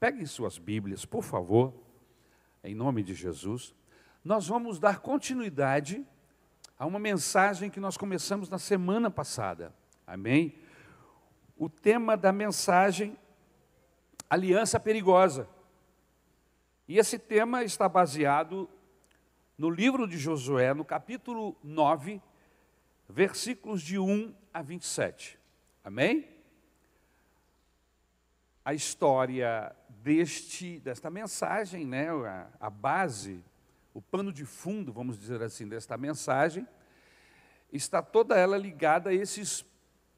Peguem suas Bíblias, por favor, em nome de Jesus. Nós vamos dar continuidade a uma mensagem que nós começamos na semana passada. Amém? O tema da mensagem, aliança perigosa. E esse tema está baseado no livro de Josué, no capítulo 9, versículos de 1 a 27. Amém? A história desta mensagem, né, a base, o pano de fundo, vamos dizer assim, desta mensagem, está toda ela ligada a esses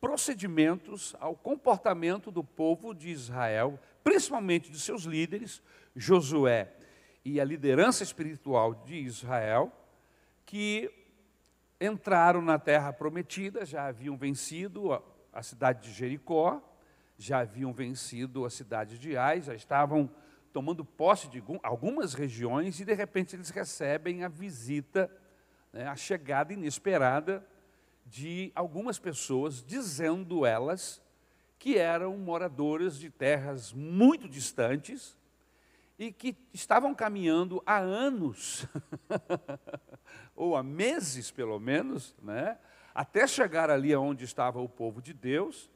procedimentos, ao comportamento do povo de Israel, principalmente de seus líderes, Josué e a liderança espiritual de Israel, que entraram na terra prometida, já haviam vencido a cidade de Jericó, já haviam vencido a cidade de Ai, já estavam tomando posse de algumas regiões e, de repente, eles recebem a visita, né, a chegada inesperada de algumas pessoas, dizendo elas que eram moradoras de terras muito distantes e que estavam caminhando há anos, ou há meses pelo menos, né, até chegar ali onde estava o povo de Deus,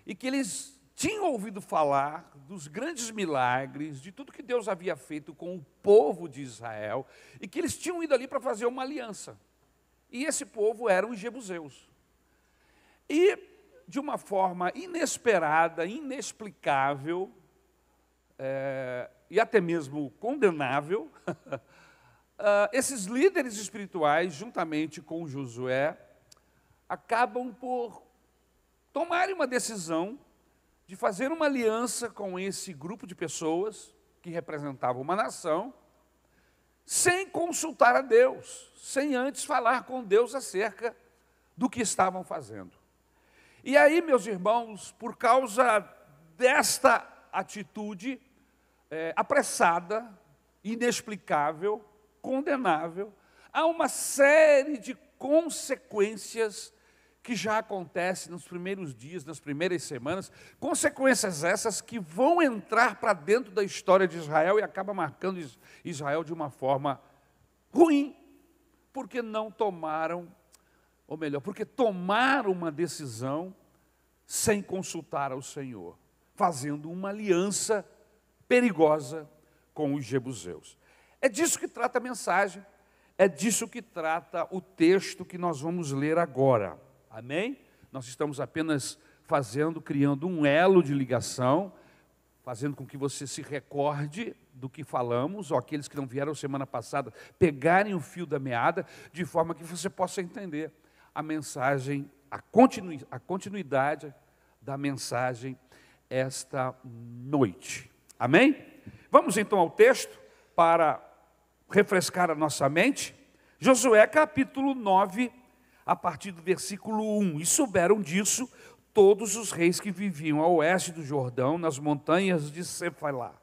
e que eles tinham ouvido falar dos grandes milagres, de tudo que Deus havia feito com o povo de Israel, e que eles tinham ido ali para fazer uma aliança. E esse povo eram os jebuseus. E, de uma forma inesperada, inexplicável, e até mesmo condenável, esses líderes espirituais, juntamente com Josué, acabam por tomarem uma decisão de fazer uma aliança com esse grupo de pessoas que representavam uma nação, sem consultar a Deus, sem antes falar com Deus acerca do que estavam fazendo. E aí, meus irmãos, por causa desta atitude apressada, inexplicável, condenável, há uma série de consequências que já acontecem nos primeiros dias, nas primeiras semanas, consequências essas que vão entrar para dentro da história de Israel e acabam marcando Israel de uma forma ruim, porque não tomaram, ou melhor, porque tomaram uma decisão sem consultar ao Senhor, fazendo uma aliança perigosa com os jebuseus. É disso que trata a mensagem, é disso que trata o texto que nós vamos ler agora. Amém? Nós estamos apenas criando um elo de ligação, fazendo com que você se recorde do que falamos, ou aqueles que não vieram semana passada, pegarem o fio da meada, de forma que você possa entender a mensagem, a continuidade da mensagem esta noite. Amém? Vamos então ao texto, para refrescar a nossa mente. Josué capítulo 9, a partir do versículo 1. E souberam disso todos os reis que viviam a oeste do Jordão, nas montanhas de Cefalá,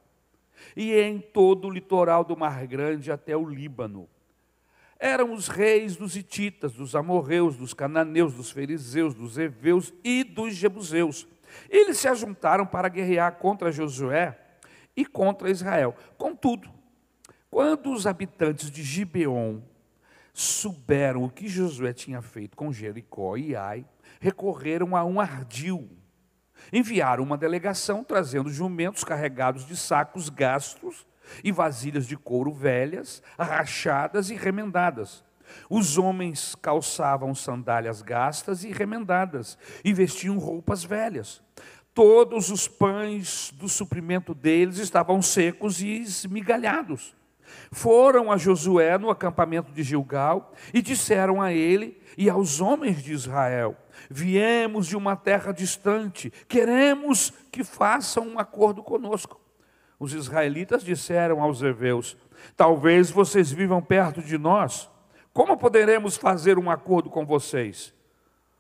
e em todo o litoral do Mar Grande até o Líbano. Eram os reis dos hititas, dos amorreus, dos cananeus, dos fariseus, dos heveus e dos jebuseus. Eles se ajuntaram para guerrear contra Josué e contra Israel. Contudo, quando os habitantes de Gibeon souberam o que Josué tinha feito com Jericó e Ai, recorreram a um ardil. Enviaram uma delegação trazendo jumentos carregados de sacos gastos e vasilhas de couro velhas, rachadas e remendadas. Os homens calçavam sandálias gastas e remendadas e vestiam roupas velhas. Todos os pães do suprimento deles estavam secos e esmigalhados. Foram a Josué no acampamento de Gilgal e disseram a ele e aos homens de Israel: viemos de uma terra distante, queremos que façam um acordo conosco. Os israelitas disseram aos heveus: talvez vocês vivam perto de nós, como poderemos fazer um acordo com vocês?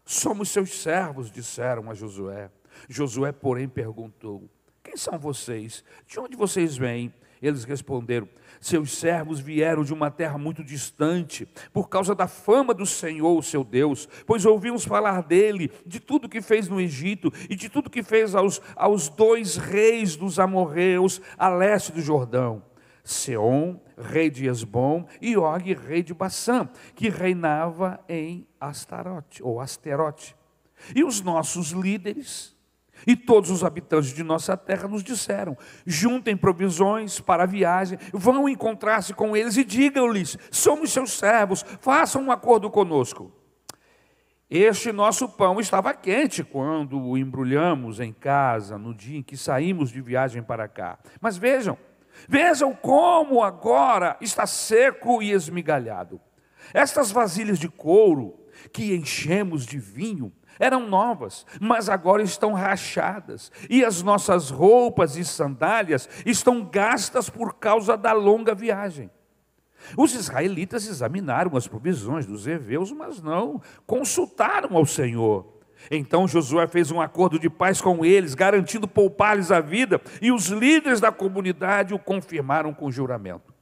Somos seus servos, disseram a Josué. Josué, porém, perguntou: quem são vocês? De onde vocês vêm? Eles responderam: seus servos vieram de uma terra muito distante, por causa da fama do Senhor, o seu Deus, pois ouvimos falar dele, de tudo que fez no Egito, e de tudo que fez aos 2 reis dos amorreus, a leste do Jordão, Seom, rei de Esbom, e Og, rei de Bassã, que reinava em Asterote. E os nossos líderes e todos os habitantes de nossa terra nos disseram: juntem provisões para a viagem, vão encontrar-se com eles e digam-lhes: somos seus servos, façam um acordo conosco. Este nosso pão estava quente quando o embrulhamos em casa, no dia em que saímos de viagem para cá. Mas vejam como agora está seco e esmigalhado. Estas vasilhas de couro que enchemos de vinho eram novas, mas agora estão rachadas, e as nossas roupas e sandálias estão gastas por causa da longa viagem. Os israelitas examinaram as provisões dos heveus, mas não consultaram ao Senhor. Então Josué fez um acordo de paz com eles, garantindo poupar-lhes a vida, e os líderes da comunidade o confirmaram com juramento.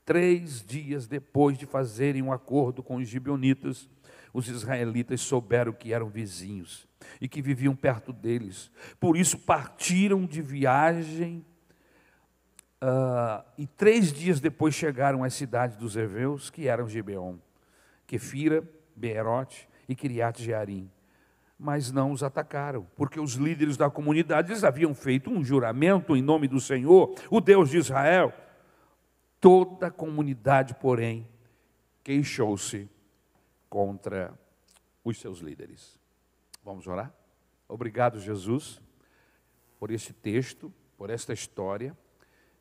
3 dias depois de fazerem um acordo com os gibeonitas, os israelitas souberam que eram vizinhos e que viviam perto deles. Por isso partiram de viagem e 3 dias depois chegaram às cidades dos heveus, que eram Gibeon, Quefira, Beerote e Kiriat Jearim. Mas não os atacaram, porque os líderes da comunidade eles haviam feito um juramento em nome do Senhor, o Deus de Israel. Toda a comunidade, porém, queixou-se contra os seus líderes. Vamos orar? Obrigado, Jesus, por este texto, por esta história,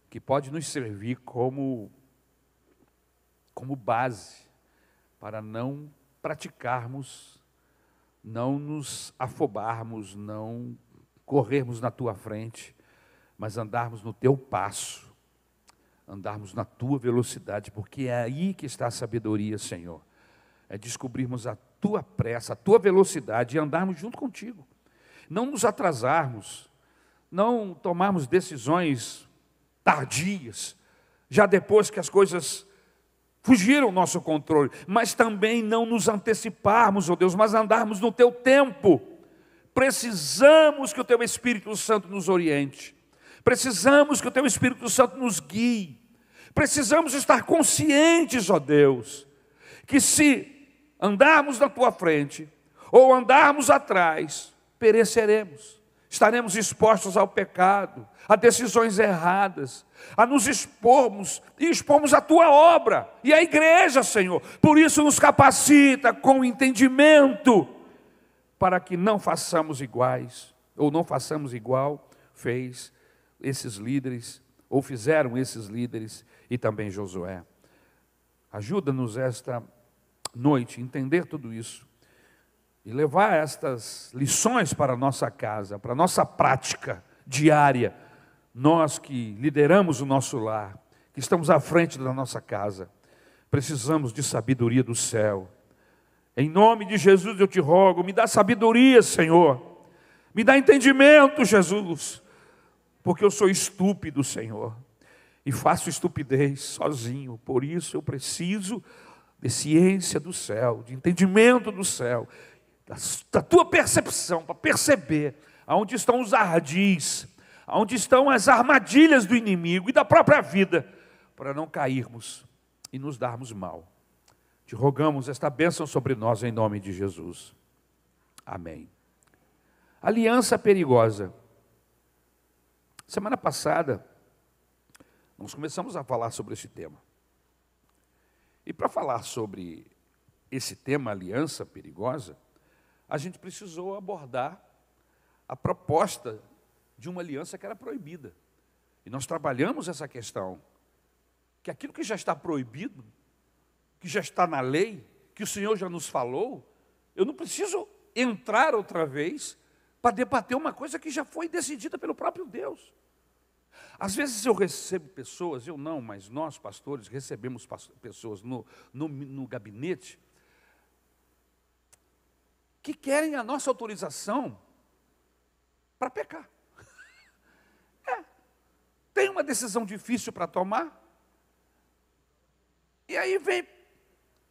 que pode nos servir como base para não praticarmos, não nos afobarmos, não corrermos na tua frente, mas andarmos no teu passo, andarmos na tua velocidade, porque é aí que está a sabedoria, Senhor. É descobrirmos a tua pressa, a tua velocidade e andarmos junto contigo. Não nos atrasarmos, não tomarmos decisões tardias, já depois que as coisas fugiram ao nosso controle, mas também não nos anteciparmos, ó Deus, mas andarmos no teu tempo. Precisamos que o teu Espírito Santo nos oriente, precisamos que o teu Espírito Santo nos guie, precisamos estar conscientes, ó Deus, que se andarmos na tua frente ou andarmos atrás, pereceremos, estaremos expostos ao pecado, a decisões erradas, a nos expormos e expomos a tua obra e a igreja, Senhor. Por isso nos capacita com entendimento, para que não façamos iguais, ou não façamos igual fez esses líderes, ou fizeram esses líderes e também Josué. Ajuda-nos esta noite a entender tudo isso e levar estas lições para a nossa casa, para a nossa prática diária. Nós que lideramos o nosso lar, que estamos à frente da nossa casa, precisamos de sabedoria do céu. Em nome de Jesus eu te rogo, me dá sabedoria, Senhor. Me dá entendimento, Jesus, porque eu sou estúpido, Senhor, e faço estupidez sozinho. Por isso eu preciso de ciência do céu, de entendimento do céu, da tua percepção, para perceber aonde estão os ardis, aonde estão as armadilhas do inimigo e da própria vida, para não cairmos e nos darmos mal. Te rogamos esta bênção sobre nós em nome de Jesus. Amém. Aliança perigosa. Semana passada, nós começamos a falar sobre esse tema. E para falar sobre esse tema, aliança perigosa, a gente precisou abordar a proposta de uma aliança que era proibida. E nós trabalhamos essa questão, que aquilo que já está proibido, que já está na lei, que o Senhor já nos falou, eu não preciso entrar outra vez para debater uma coisa que já foi decidida pelo próprio Deus. Às vezes eu recebo pessoas, eu não, mas nós pastores recebemos pessoas no gabinete que querem a nossa autorização para pecar. Tem uma decisão difícil para tomar, e aí vem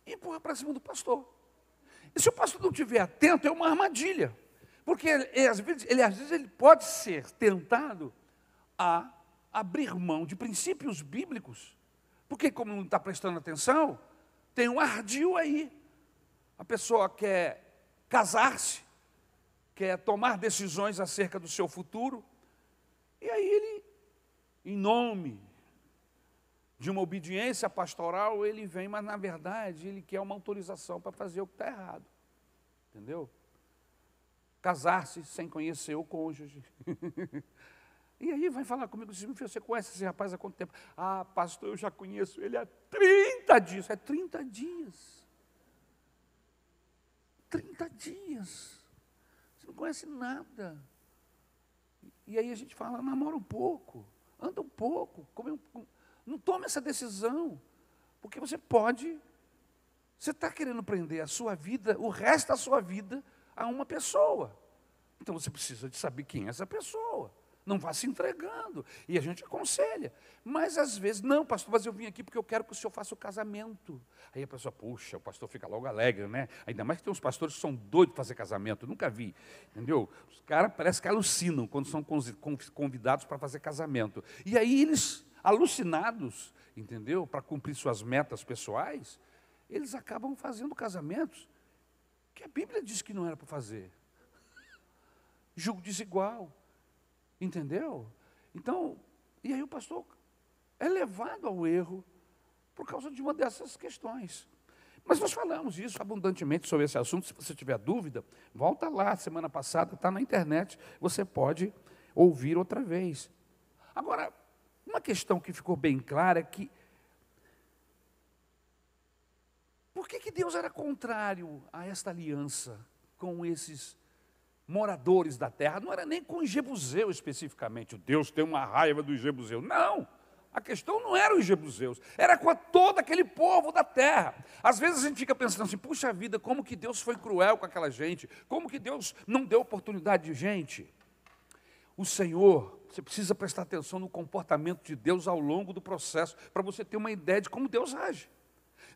e empurra para cima do pastor. E se o pastor não estiver atento, é uma armadilha. Porque às vezes ele pode ser tentado a abrir mão de princípios bíblicos, porque como não está prestando atenção, tem um ardil aí. A pessoa quer casar-se, quer tomar decisões acerca do seu futuro, e aí ele, em nome de uma obediência pastoral, ele vem, mas na verdade ele quer uma autorização para fazer o que está errado. Entendeu? Casar-se sem conhecer o cônjuge. E aí vai falar comigo, você conhece esse rapaz há quanto tempo? Ah, pastor, eu já conheço ele há 30 dias. É 30 dias. 30 dias. Você não conhece nada. E aí a gente fala, namora um pouco, anda um pouco, não tome essa decisão, porque você está querendo prender a sua vida, o resto da sua vida, a uma pessoa. Então você precisa de saber quem é essa pessoa. Não vá se entregando. E a gente aconselha. Mas às vezes, não, pastor, mas eu vim aqui porque eu quero que o senhor faça o casamento. Aí a pessoa, puxa, o pastor fica logo alegre, né? Ainda mais que tem uns pastores que são doidos de fazer casamento. Eu nunca vi, entendeu? Os caras parece que alucinam quando são convidados para fazer casamento. E aí eles, alucinados, entendeu? Para cumprir suas metas pessoais, eles acabam fazendo casamentos que a Bíblia diz que não era para fazer. Julgo desigual. Entendeu? Então, e aí o pastor é levado ao erro por causa de uma dessas questões. Mas nós falamos isso abundantemente sobre esse assunto. Se você tiver dúvida, volta lá, semana passada, está na internet, você pode ouvir outra vez. Agora, uma questão que ficou bem clara é que, por que Deus era contrário a esta aliança com esses moradores da terra? Não era nem com os jebuseus especificamente. Deus tem uma raiva dos jebuseus. Não, a questão não era os jebuseus, era com todo aquele povo da terra. Às vezes a gente fica pensando assim, puxa vida, como que Deus foi cruel com aquela gente, como que Deus não deu oportunidade de gente. O Senhor, você precisa prestar atenção no comportamento de Deus ao longo do processo, para você ter uma ideia de como Deus age.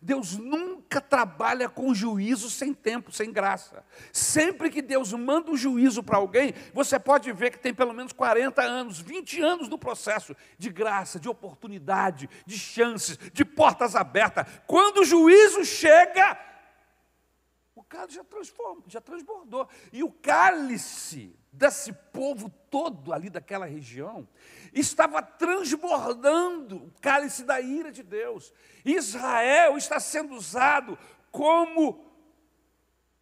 Deus nunca trabalha com juízo sem tempo, sem graça. Sempre que Deus manda um juízo para alguém, você pode ver que tem pelo menos 40 anos, 20 anos no processo de graça, de oportunidade, de chances, de portas abertas. Quando o juízo chega, o cálice já transbordou. E o cálice desse povo todo ali daquela região estava transbordando, o cálice da ira de Deus. Israel está sendo usado como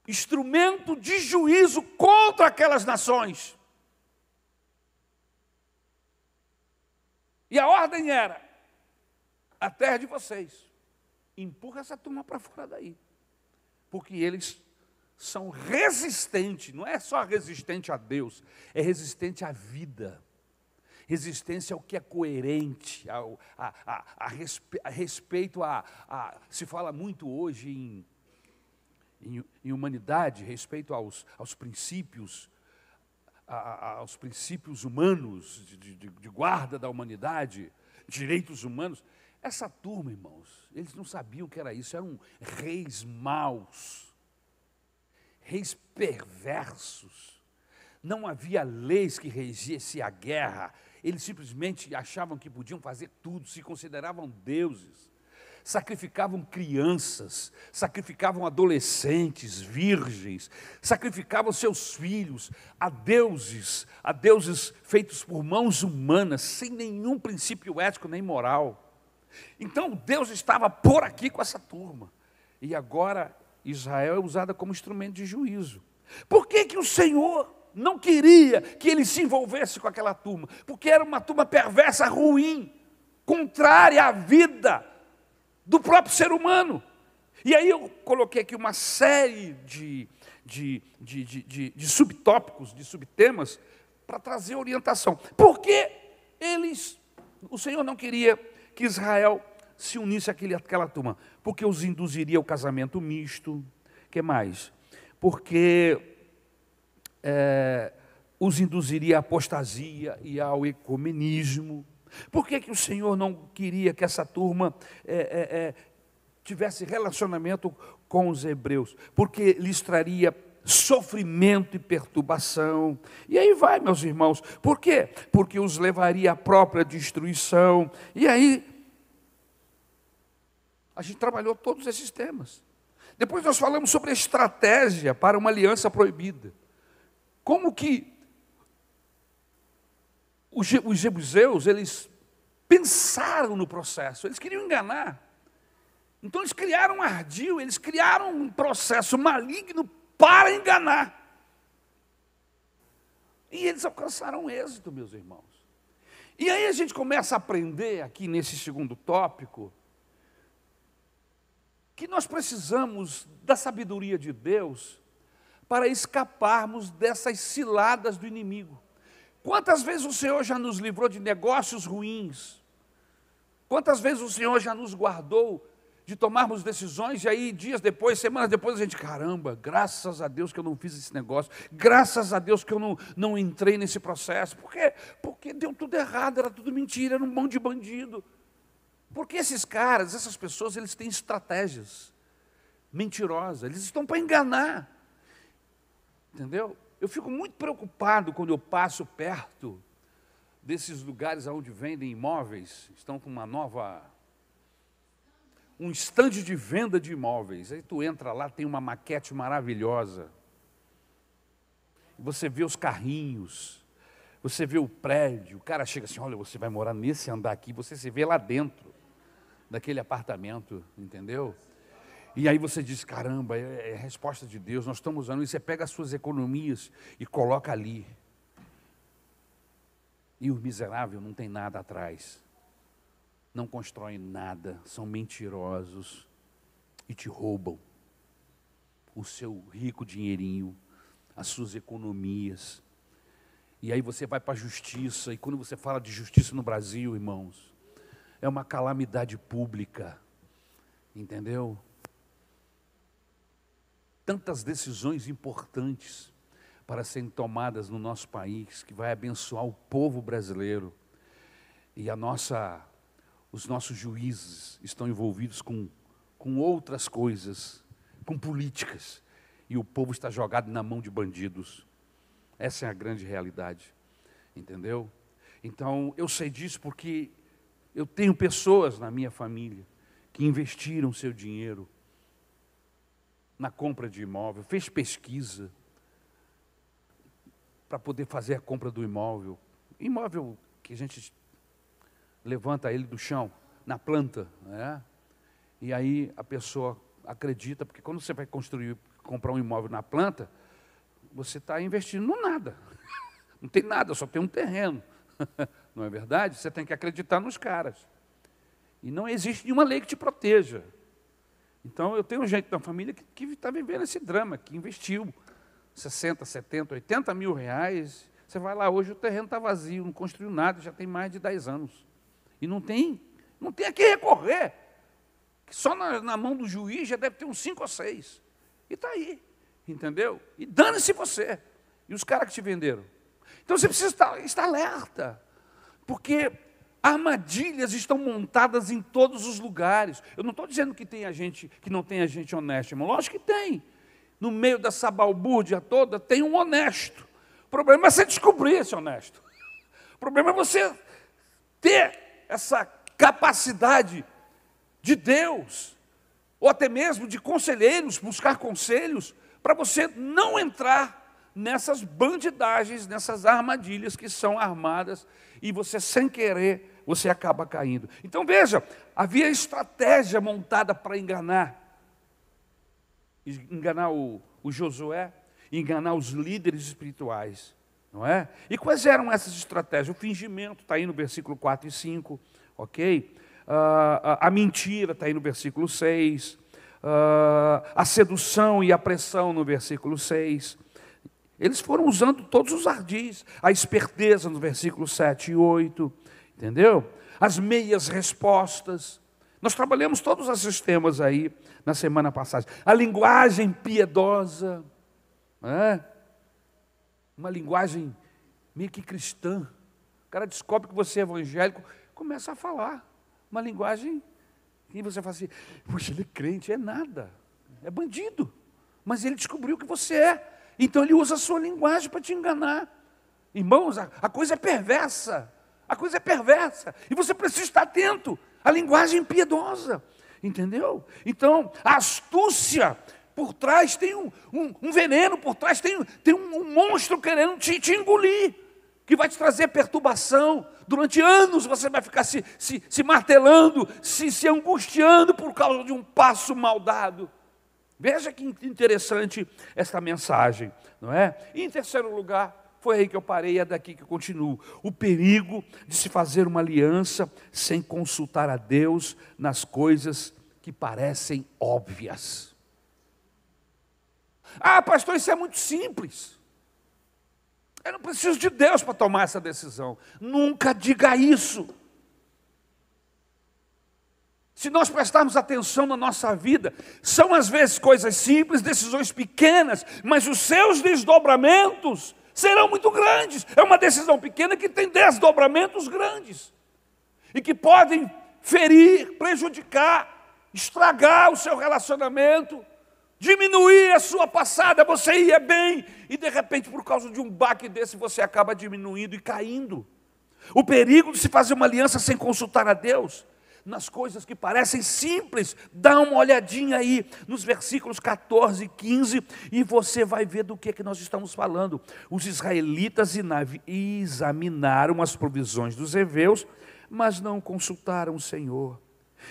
instrumento de juízo contra aquelas nações. E a ordem era, a terra de vocês, empurra essa turma para fora daí, porque eles são resistentes, não é só resistente a Deus, é resistente à vida, resistência ao que é coerente, a respeito se fala muito hoje em humanidade, respeito aos princípios, aos princípios humanos, de guarda da humanidade, direitos humanos. Essa turma, irmãos, eles não sabiam o que era isso, eram reis maus, reis perversos. Não havia leis que regessem a guerra. Eles simplesmente achavam que podiam fazer tudo, se consideravam deuses. Sacrificavam crianças, sacrificavam adolescentes, virgens, sacrificavam seus filhos a deuses feitos por mãos humanas, sem nenhum princípio ético nem moral. Então Deus estava por aqui com essa turma. E agora Israel é usada como instrumento de juízo. Por que o Senhor não queria que ele se envolvesse com aquela turma? Porque era uma turma perversa, ruim, contrária à vida do próprio ser humano. E aí eu coloquei aqui uma série de subtópicos, de subtemas, para trazer orientação. Por que o Senhor não queria que Israel se unisse àquela turma? Porque os induziria ao casamento misto. O que mais? Porque os induziria à apostasia e ao ecumenismo. Por que o Senhor não queria que essa turma tivesse relacionamento com os hebreus? Porque lhes traria sofrimento e perturbação. E aí vai, meus irmãos. Por quê? Porque os levaria à própria destruição. E aí, a gente trabalhou todos esses temas. Depois nós falamos sobre a estratégia para uma aliança proibida. Como que os jebuseus, eles pensaram no processo, eles queriam enganar. Então eles criaram um ardil, eles criaram um processo maligno para enganar. E eles alcançaram êxito, meus irmãos. E aí a gente começa a aprender aqui nesse segundo tópico, que nós precisamos da sabedoria de Deus para escaparmos dessas ciladas do inimigo. Quantas vezes o Senhor já nos livrou de negócios ruins? Quantas vezes o Senhor já nos guardou de tomarmos decisões e aí dias depois, semanas depois a gente, caramba, graças a Deus que eu não fiz esse negócio, graças a Deus que eu não entrei nesse processo. Por quê? Porque deu tudo errado, era tudo mentira, era um monte de bandido. Porque esses caras, essas pessoas, eles têm estratégias mentirosas, eles estão para enganar. Entendeu? Eu fico muito preocupado quando eu passo perto desses lugares onde vendem imóveis, estão com um estande de venda de imóveis. Aí tu entra lá, tem uma maquete maravilhosa. Você vê os carrinhos, você vê o prédio, o cara chega assim, olha, você vai morar nesse andar aqui, você se vê lá dentro daquele apartamento, entendeu? E aí você diz, caramba, é a resposta de Deus, nós estamos usando isso. Você pega as suas economias e coloca ali. E o miserável não tem nada atrás. Não constroem nada, são mentirosos e te roubam o seu rico dinheirinho, as suas economias. E aí você vai para a justiça, e quando você fala de justiça no Brasil, irmãos, é uma calamidade pública, entendeu? Tantas decisões importantes para serem tomadas no nosso país, que vai abençoar o povo brasileiro. E os nossos juízes estão envolvidos com outras coisas, com políticas. E o povo está jogado na mão de bandidos. Essa é a grande realidade, entendeu? Então, eu sei disso porque eu tenho pessoas na minha família que investiram seu dinheiro na compra de imóvel, fez pesquisa para poder fazer a compra do imóvel. Imóvel que a gente levanta ele do chão, na planta, né? E aí a pessoa acredita, porque quando você vai comprar um imóvel na planta, você está investindo no nada. Não tem nada, só tem um terreno. Não é verdade? Você tem que acreditar nos caras. E não existe nenhuma lei que te proteja. Então, eu tenho gente da família que está vivendo esse drama, que investiu 60, 70, 80 mil reais. Você vai lá, hoje o terreno está vazio, não construiu nada, já tem mais de 10 anos. E não tem a quem recorrer. Só na mão do juiz já deve ter uns 5 ou 6. E está aí, entendeu? E dane-se você. E os caras que te venderam. Então, você precisa estar alerta. Porque armadilhas estão montadas em todos os lugares. Eu não estou dizendo que não tenha gente honesta, irmão. Lógico que tem. No meio dessa balbúrdia toda, tem um honesto. O problema é você descobrir esse honesto. O problema é você ter essa capacidade de Deus, ou até mesmo de conselheiros, buscar conselhos, para você não entrar nessas bandidagens, nessas armadilhas que são armadas, e você, sem querer, você acaba caindo. Então, veja, havia estratégia montada para enganar o Josué, enganar os líderes espirituais, não é? E quais eram essas estratégias? O fingimento está aí no versículo 4 e 5, ok? A mentira está aí no versículo 6, a sedução e a pressão no versículo 6. Eles foram usando todos os ardis, a esperteza no versículo 7 e 8, entendeu? As meias respostas. Nós trabalhamos todos esses temas aí na semana passada. A linguagem piedosa, uma linguagem meio que cristã. O cara descobre que você é evangélico, começa a falar uma linguagem que você fala assim, puxa, ele é crente, é nada, é bandido. Mas ele descobriu que você é. Então ele usa a sua linguagem para te enganar. Irmãos, a coisa é perversa. A coisa é perversa. E você precisa estar atento à linguagem impiedosa. Entendeu? Então, a astúcia por trás tem um veneno, por trás tem um monstro querendo te engolir, que vai te trazer perturbação. Durante anos você vai ficar se martelando, se angustiando por causa de um passo mal dado. Veja que interessante esta mensagem, não é? E em terceiro lugar, foi aí que eu parei, é daqui que eu continuo. O perigo de se fazer uma aliança sem consultar a Deus nas coisas que parecem óbvias. Ah, pastor, isso é muito simples. Eu não preciso de Deus para tomar essa decisão. Nunca diga isso. Se nós prestarmos atenção na nossa vida, são às vezes coisas simples, decisões pequenas, mas os seus desdobramentos serão muito grandes. É uma decisão pequena que tem desdobramentos grandes. E que podem ferir, prejudicar, estragar o seu relacionamento, diminuir a sua passada. Você ia bem e de repente por causa de um baque desse você acaba diminuindo e caindo. O perigo de se fazer uma aliança sem consultar a Deus nas coisas que parecem simples. Dá uma olhadinha aí nos versículos 14 e 15 e você vai ver do que nós estamos falando. Os israelitas examinaram as provisões dos heveus, mas não consultaram o Senhor.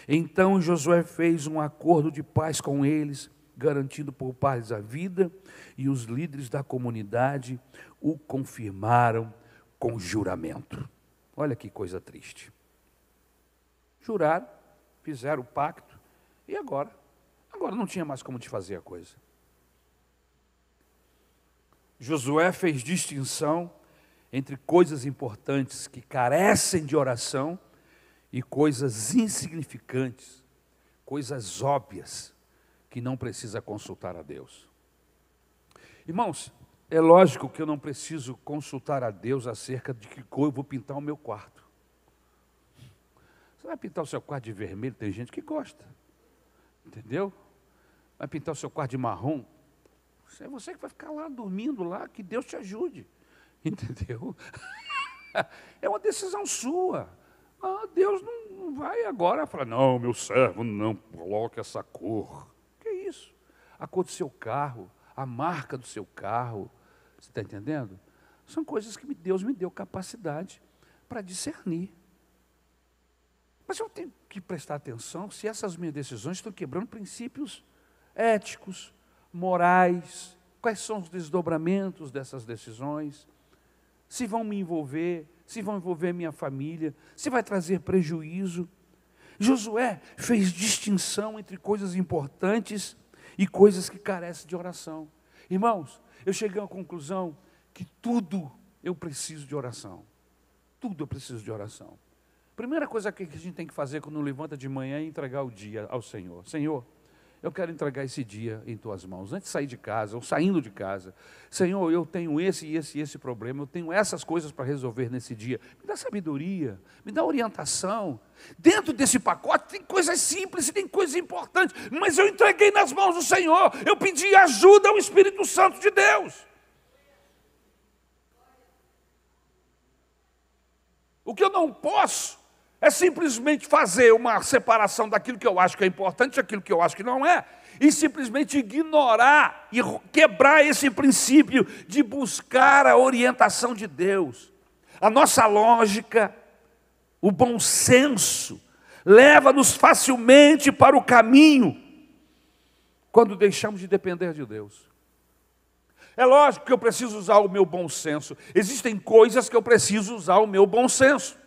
Então Josué fez um acordo de paz com eles, garantindo por paz a vida, e os líderes da comunidade o confirmaram com juramento. Olha que coisa triste. Juraram, fizeram o pacto, e agora? Agora não tinha mais como te fazer a coisa. Josué fez distinção entre coisas importantes que carecem de oração e coisas insignificantes, coisas óbvias, que não precisa consultar a Deus. Irmãos, é lógico que eu não preciso consultar a Deus acerca de que cor eu vou pintar o meu quarto. Você vai pintar o seu quarto de vermelho, tem gente que gosta, entendeu? Vai pintar o seu quarto de marrom, é você que vai ficar lá dormindo lá, que Deus te ajude, entendeu? É uma decisão sua. Deus não vai agora falar, não, meu servo, não coloque essa cor. Que isso? A cor do seu carro, a marca do seu carro, você está entendendo? São coisas que Deus me deu capacidade para discernir. Mas eu tenho que prestar atenção se essas minhas decisões estão quebrando princípios éticos, morais, quais são os desdobramentos dessas decisões, se vão me envolver, se vão envolver minha família, se vai trazer prejuízo. Josué fez distinção entre coisas importantes e coisas que carecem de oração. Irmãos, eu cheguei à conclusão que tudo eu preciso de oração. Tudo eu preciso de oração. Primeira coisa que a gente tem que fazer quando levanta de manhã é entregar o dia ao Senhor. Senhor, eu quero entregar esse dia em tuas mãos, antes de sair de casa, ou saindo de casa. Senhor, eu tenho esse problema, eu tenho essas coisas para resolver nesse dia. Me dá sabedoria, me dá orientação. Dentro desse pacote tem coisas simples e tem coisas importantes, mas eu entreguei nas mãos do Senhor, eu pedi ajuda ao Espírito Santo de Deus. O que eu não posso é simplesmente fazer uma separação daquilo que eu acho que é importante e daquilo que eu acho que não é, e simplesmente ignorar e quebrar esse princípio de buscar a orientação de Deus. A nossa lógica, o bom senso, leva-nos facilmente para o caminho quando deixamos de depender de Deus. É lógico que eu preciso usar o meu bom senso. Existem coisas que eu preciso usar o meu bom senso.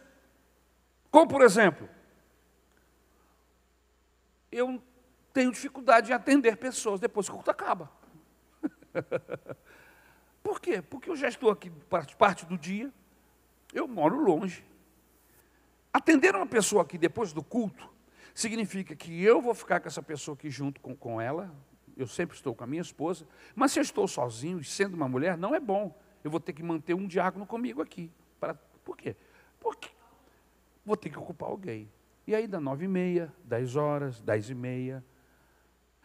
Como, por exemplo, eu tenho dificuldade em atender pessoas depois que o culto acaba. Por quê? Porque eu já estou aqui parte do dia, eu moro longe. Atender uma pessoa aqui depois do culto significa que eu vou ficar com essa pessoa aqui junto com ela, eu sempre estou com a minha esposa, mas se eu estou sozinho, sendo uma mulher, não é bom. Eu vou ter que manter um diácono comigo aqui. Por quê? Porque vou ter que ocupar alguém. E aí dá 9h30, 10 horas, 10h30.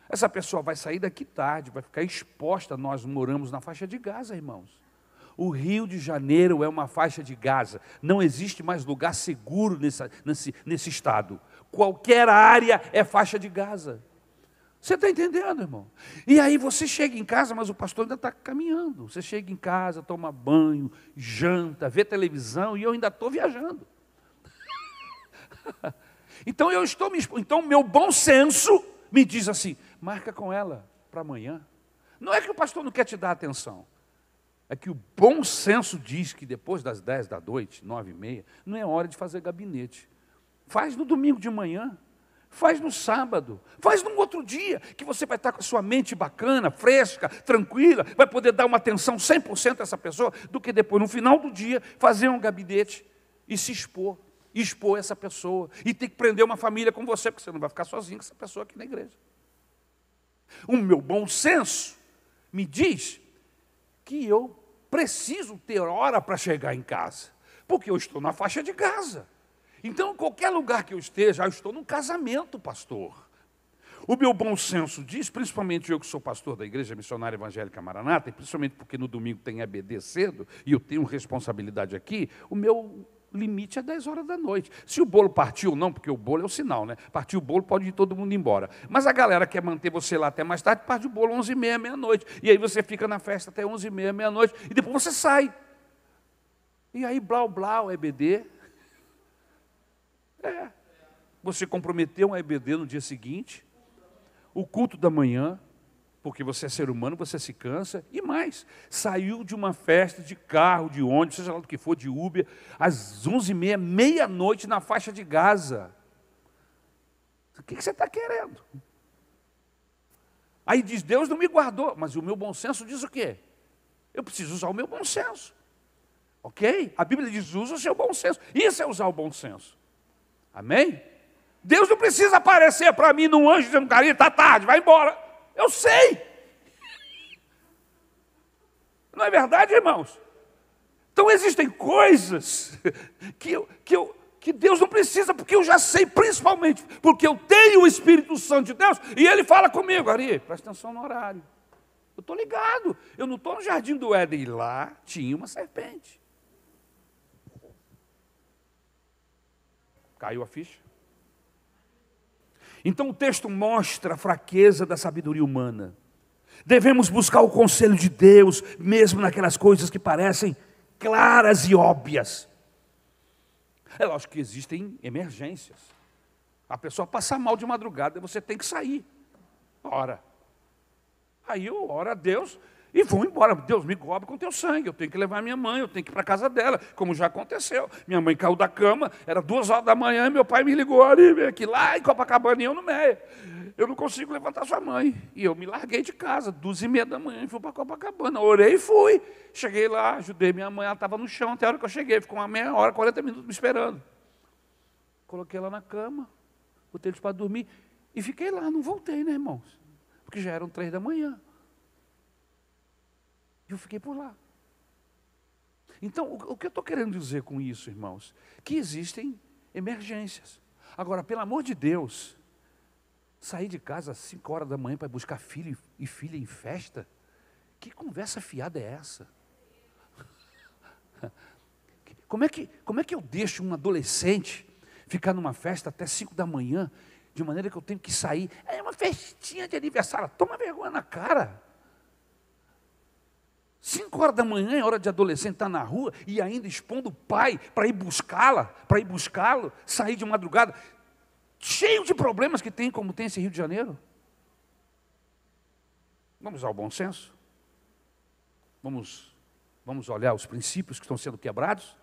Essa pessoa vai sair daqui tarde, vai ficar exposta. Nós moramos na faixa de Gaza, irmãos. O Rio de Janeiro é uma faixa de Gaza. Não existe mais lugar seguro nesse estado. Qualquer área é faixa de Gaza. Você está entendendo, irmão? E aí você chega em casa, mas o pastor ainda está caminhando. Você chega em casa, toma banho, janta, vê televisão, e eu ainda estou viajando. Então Então meu bom senso me diz assim, marca com ela para amanhã. Não é que o pastor não quer te dar atenção. É que o bom senso diz que depois das 10 da noite, 9h30, não é hora de fazer gabinete. Faz no domingo de manhã. Faz no sábado, faz num outro dia, que você vai estar com a sua mente bacana, fresca, tranquila, vai poder dar uma atenção 100% a essa pessoa, do que depois, no final do dia, fazer um gabinete e se expor essa pessoa, e ter que prender uma família com você, porque você não vai ficar sozinho com essa pessoa aqui na igreja. O meu bom senso me diz que eu preciso ter hora para chegar em casa, porque eu estou na faixa de Gaza. Então, em qualquer lugar que eu esteja, eu estou num casamento, pastor. O meu bom senso diz, principalmente eu que sou pastor da Igreja Missionária Evangélica Maranata, e principalmente porque no domingo tem EBD cedo, e eu tenho responsabilidade aqui, o meu limite é 10 horas da noite. Se o bolo partiu ou não, porque o bolo é o sinal, né? Partiu o bolo, pode ir todo mundo embora. Mas a galera quer manter você lá até mais tarde, parte o bolo 11h30, meia-noite. E aí você fica na festa até 11h30, meia-noite, e depois você sai. E aí, blau, blau, EBD... Você comprometeu um EBD no dia seguinte, o culto da manhã, porque você é ser humano, você se cansa, e mais, saiu de uma festa de carro, de ônibus, seja lá do que for, de Uber, às 11h30, meia-noite, na faixa de Gaza. O que você está querendo? Aí diz, Deus não me guardou, mas o meu bom senso diz o quê? Eu preciso usar o meu bom senso. Ok? A Bíblia diz, usa o seu bom senso. Isso é usar o bom senso. Amém? Deus não precisa aparecer para mim num anjo dizendo, carinha, está tarde, vai embora. Eu sei. Não é verdade, irmãos? Então existem coisas que Deus não precisa, porque eu já sei, principalmente porque eu tenho o Espírito Santo de Deus, e Ele fala comigo, Ari, presta atenção no horário. Eu estou ligado, eu não estou no jardim do Éden, e lá tinha uma serpente. Caiu a ficha? Então o texto mostra a fraqueza da sabedoria humana. Devemos buscar o conselho de Deus, mesmo naquelas coisas que parecem claras e óbvias. É lógico que existem emergências. A pessoa passa mal de madrugada, você tem que sair. Ora. Aí eu oro a Deus e vou embora. Deus, me cobre com teu sangue. Eu tenho que levar minha mãe, eu tenho que ir para a casa dela, como já aconteceu. Minha mãe caiu da cama, era 2 horas da manhã, e meu pai me ligou ali, vem aqui lá em Copacabana, e eu no meio. Eu não consigo levantar sua mãe. E eu me larguei de casa, 2h30 da manhã, e fui para Copacabana. Orei e fui. Cheguei lá, ajudei minha mãe, ela estava no chão até a hora que eu cheguei. Ficou uma meia hora, 40 minutos me esperando. Coloquei ela na cama, botei eles para dormir, e fiquei lá, não voltei, né, irmãos? Porque já eram 3 da manhã. Eu fiquei por lá. Então, o que eu estou querendo dizer com isso, irmãos? Que existem emergências. Agora, pelo amor de Deus, sair de casa às 5 horas da manhã para buscar filho e filha em festa? Que conversa fiada é essa? Como é que eu deixo um adolescente ficar numa festa até 5 da manhã, de maneira que eu tenho que sair? É uma festinha de aniversário, toma vergonha na cara. 5 horas da manhã é hora de adolescente estar na rua e ainda expondo o pai para ir buscá-lo, sair de madrugada, cheio de problemas que tem, como tem esse Rio de Janeiro. Vamos usar o bom senso? Vamos olhar os princípios que estão sendo quebrados?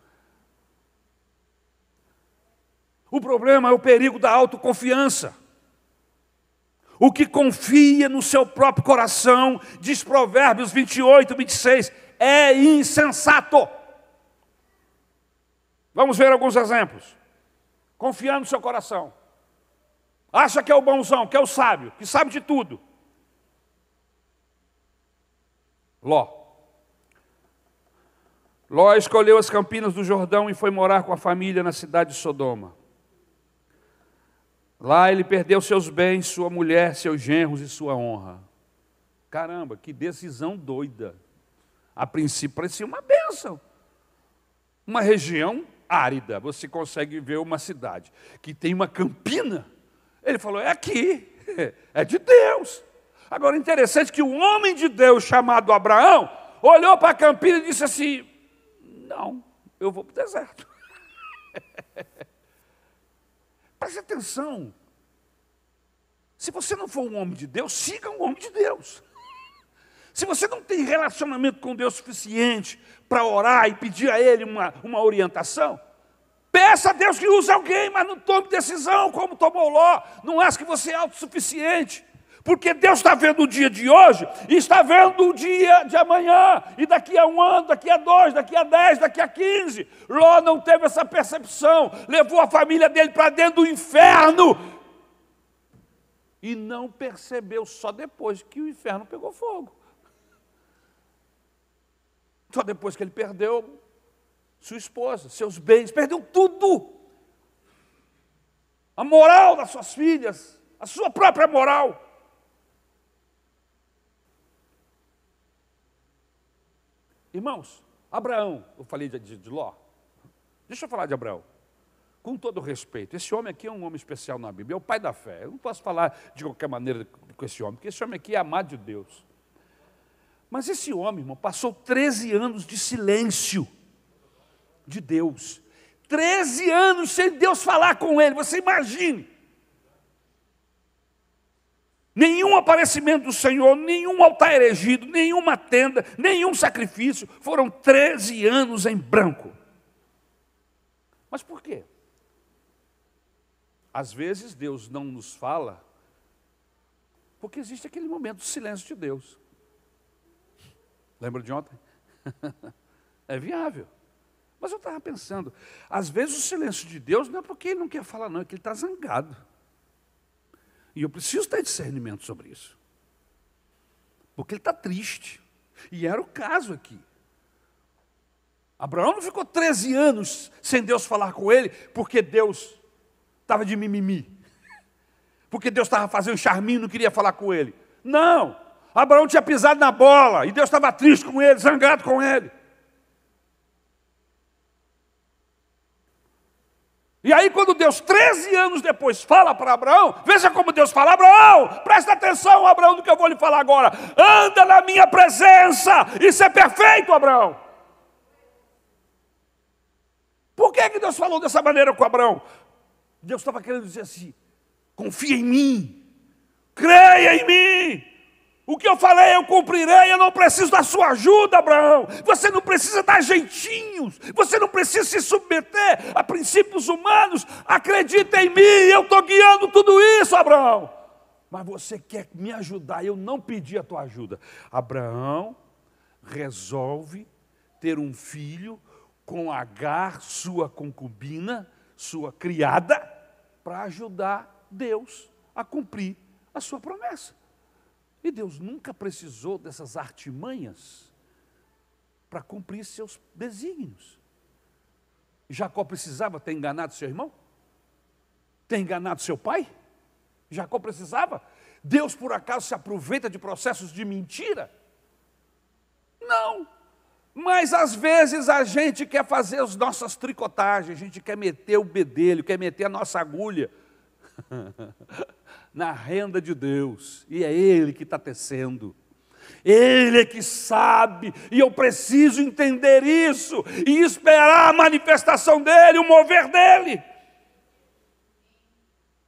O problema é o perigo da autoconfiança. O que confia no seu próprio coração, diz Provérbios 28, 26, é insensato. Vamos ver alguns exemplos. Confiar no seu coração. Acha que é o bonzão, que é o sábio, que sabe de tudo. Ló. Ló escolheu as campinas do Jordão e foi morar com a família na cidade de Sodoma. Lá ele perdeu seus bens, sua mulher, seus genros e sua honra. Caramba, que decisão doida. A princípio parecia uma bênção. Uma região árida, você consegue ver uma cidade que tem uma campina. Ele falou, é aqui, é de Deus. Agora, interessante que o homem de Deus chamado Abraão olhou para a campina e disse assim, não, eu vou para o deserto. Preste atenção. Se você não for um homem de Deus, siga um homem de Deus. Se você não tem relacionamento com Deus suficiente para orar e pedir a Ele uma orientação, peça a Deus que use alguém, mas não tome decisão como tomou Ló. Não ache que você é autossuficiente. Porque Deus está vendo o dia de hoje e está vendo o dia de amanhã. E daqui a 1 ano, daqui a 2, daqui a 10, daqui a 15. Ló não teve essa percepção. Levou a família dele para dentro do inferno. E não percebeu só depois que o inferno pegou fogo. Só depois que ele perdeu sua esposa, seus bens, perdeu tudo. A moral das suas filhas, a sua própria moral. Irmãos, Abraão, eu falei de Ló, deixa eu falar de Abraão, com todo respeito, esse homem aqui é um homem especial na Bíblia, é o pai da fé, eu não posso falar de qualquer maneira com esse homem, porque esse homem aqui é amado de Deus. Mas esse homem, irmão, passou 13 anos de silêncio de Deus, 13 anos sem Deus falar com ele, você imagine. Nenhum aparecimento do Senhor, nenhum altar erigido, nenhuma tenda, nenhum sacrifício. Foram 13 anos em branco. Mas por quê? Às vezes Deus não nos fala, porque existe aquele momento de silêncio de Deus. Lembra de ontem? É viável. Mas eu estava pensando, às vezes o silêncio de Deus não é porque Ele não quer falar, não, é que Ele está zangado. E eu preciso ter discernimento sobre isso. Porque ele está triste. E era o caso aqui. Abraão não ficou 13 anos sem Deus falar com ele, porque Deus estava de mimimi. Porque Deus estava fazendo charminho e não queria falar com ele. Não! Abraão tinha pisado na bola e Deus estava triste com ele, zangado com ele. E aí quando Deus, 13 anos depois, fala para Abraão, veja como Deus fala, Abraão, presta atenção, Abraão, no que eu vou lhe falar agora. Anda na minha presença, isso é perfeito, Abraão. Por que Deus falou dessa maneira com Abraão? Deus estava querendo dizer assim, confia em mim, creia em mim. O que eu falei eu cumprirei, eu não preciso da sua ajuda, Abraão. Você não precisa dar jeitinhos, você não precisa se submeter a princípios humanos. Acredita em mim, eu estou guiando tudo isso, Abraão. Mas você quer me ajudar, eu não pedi a tua ajuda. Abraão resolve ter um filho com Agar, sua concubina, sua criada, para ajudar Deus a cumprir a sua promessa. E Deus nunca precisou dessas artimanhas para cumprir seus desígnios. Jacó precisava ter enganado seu irmão? Ter enganado seu pai? Jacó precisava? Deus por acaso se aproveita de processos de mentira? Não. Mas às vezes a gente quer fazer as nossas tricotagens, a gente quer meter o bedelho, quer meter a nossa agulha na renda de Deus, e é Ele que está tecendo, Ele é que sabe, e eu preciso entender isso, e esperar a manifestação dEle, o mover dEle.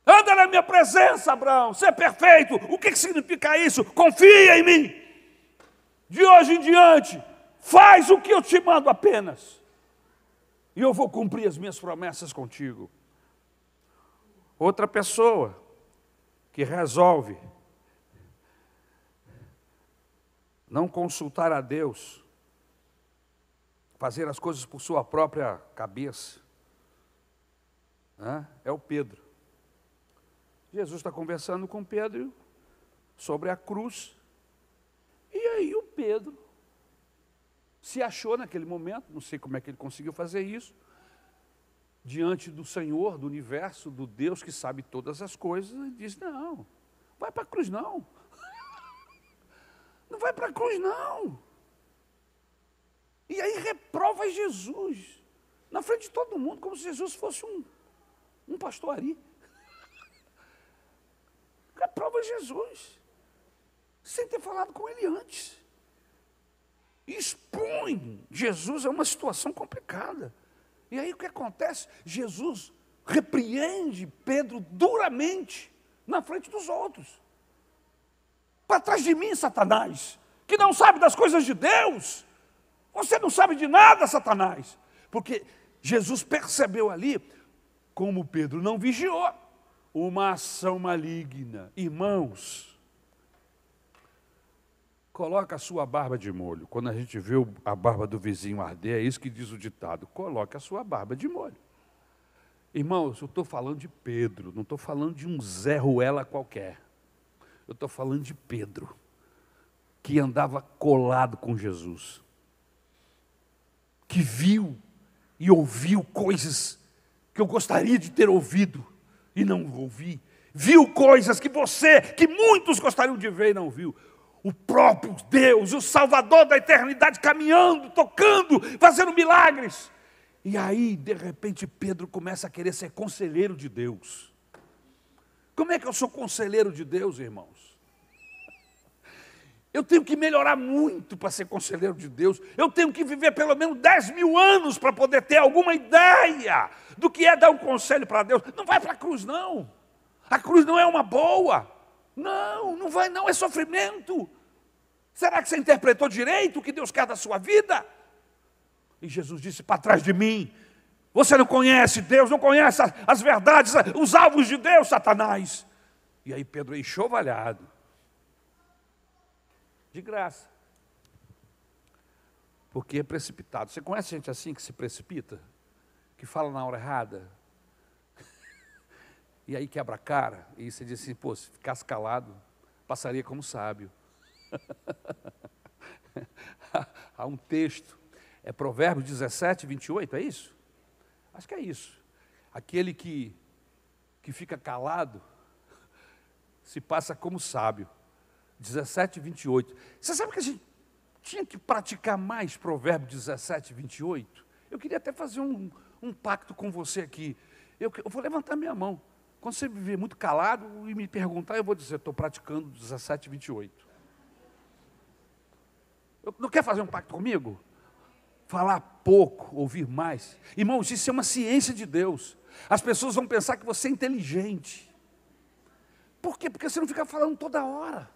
Anda na minha presença, Abraão, você é perfeito. O que significa isso? Confia em mim, de hoje em diante, faz o que eu te mando apenas, e eu vou cumprir as minhas promessas contigo. Outra pessoa que resolve não consultar a Deus, fazer as coisas por sua própria cabeça, é o Pedro. Jesus está conversando com Pedro sobre a cruz, e aí o Pedro se achou naquele momento, não sei como é que ele conseguiu fazer isso, diante do Senhor, do universo, do Deus que sabe todas as coisas, e disse, não, vai para a cruz não. Não vai para a cruz não. E aí reprova Jesus, na frente de todo mundo, como se Jesus fosse um pastor Ari. Reprova Jesus, sem ter falado com ele antes. Expõe Jesus a uma situação complicada. E aí o que acontece? Jesus repreende Pedro duramente na frente dos outros. Para trás de mim, Satanás, que não sabe das coisas de Deus. Você não sabe de nada, Satanás. Porque Jesus percebeu ali, como Pedro não vigiou, uma ação maligna. Irmãos, coloca a sua barba de molho. Quando a gente vê a barba do vizinho arder, é isso que diz o ditado, coloque a sua barba de molho. Irmãos, eu estou falando de Pedro, não estou falando de um Zé Ruela qualquer. Eu estou falando de Pedro, que andava colado com Jesus, que viu e ouviu coisas que eu gostaria de ter ouvido e não ouvi. Viu coisas que muitos gostariam de ver e não viu. O próprio Deus, o Salvador da eternidade, caminhando, tocando, fazendo milagres. E aí, de repente, Pedro começa a querer ser conselheiro de Deus. Como é que eu sou conselheiro de Deus, irmãos? Eu tenho que melhorar muito para ser conselheiro de Deus. Eu tenho que viver pelo menos 10.000 anos para poder ter alguma ideia do que é dar um conselho para Deus. Não vai para a cruz, não. A cruz não é uma boa. Não, não vai não, é sofrimento. Será que você interpretou direito o que Deus quer da sua vida? E Jesus disse, para trás de mim, você não conhece Deus, não conhece as verdades, os alvos de Deus, Satanás. E aí Pedro é enxovalhado. De graça. Porque é precipitado. Você conhece gente assim que se precipita? Que fala na hora errada? E aí quebra a cara, e você diz assim, pô, se ficasse calado, passaria como sábio. Há um texto, é Provérbios 17, 28, é isso? Acho que é isso. Aquele que fica calado, se passa como sábio. 17, 28. Você sabe que a gente tinha que praticar mais Provérbios 17, 28? Eu queria até fazer um pacto com você aqui. Eu vou levantar minha mão. Quando você viver muito calado e me perguntar, eu vou dizer, estou praticando 17, 28. Não quer fazer um pacto comigo? Falar pouco, ouvir mais. Irmãos, isso é uma ciência de Deus. As pessoas vão pensar que você é inteligente. Por quê? Porque você não fica falando toda hora.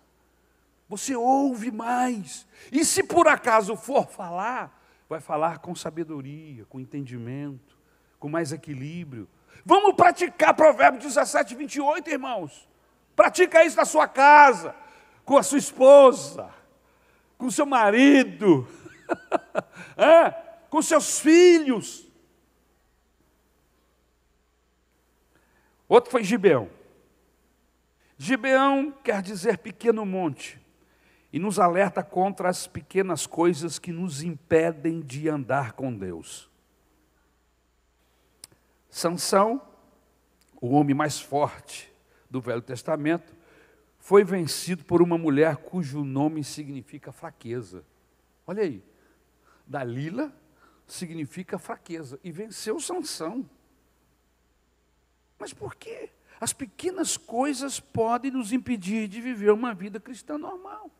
Você ouve mais. E se por acaso for falar, vai falar com sabedoria, com entendimento, com mais equilíbrio. Vamos praticar Provérbios 17, 28, irmãos. Pratica isso na sua casa, com a sua esposa, com o seu marido, com seus filhos. Outro foi Gibeão. Gibeão quer dizer pequeno monte, e nos alerta contra as pequenas coisas que nos impedem de andar com Deus. Sansão, o homem mais forte do Velho Testamento, foi vencido por uma mulher cujo nome significa fraqueza. Olha aí, Dalila significa fraqueza, e venceu Sansão. Mas por quê? As pequenas coisas podem nos impedir de viver uma vida cristã normal.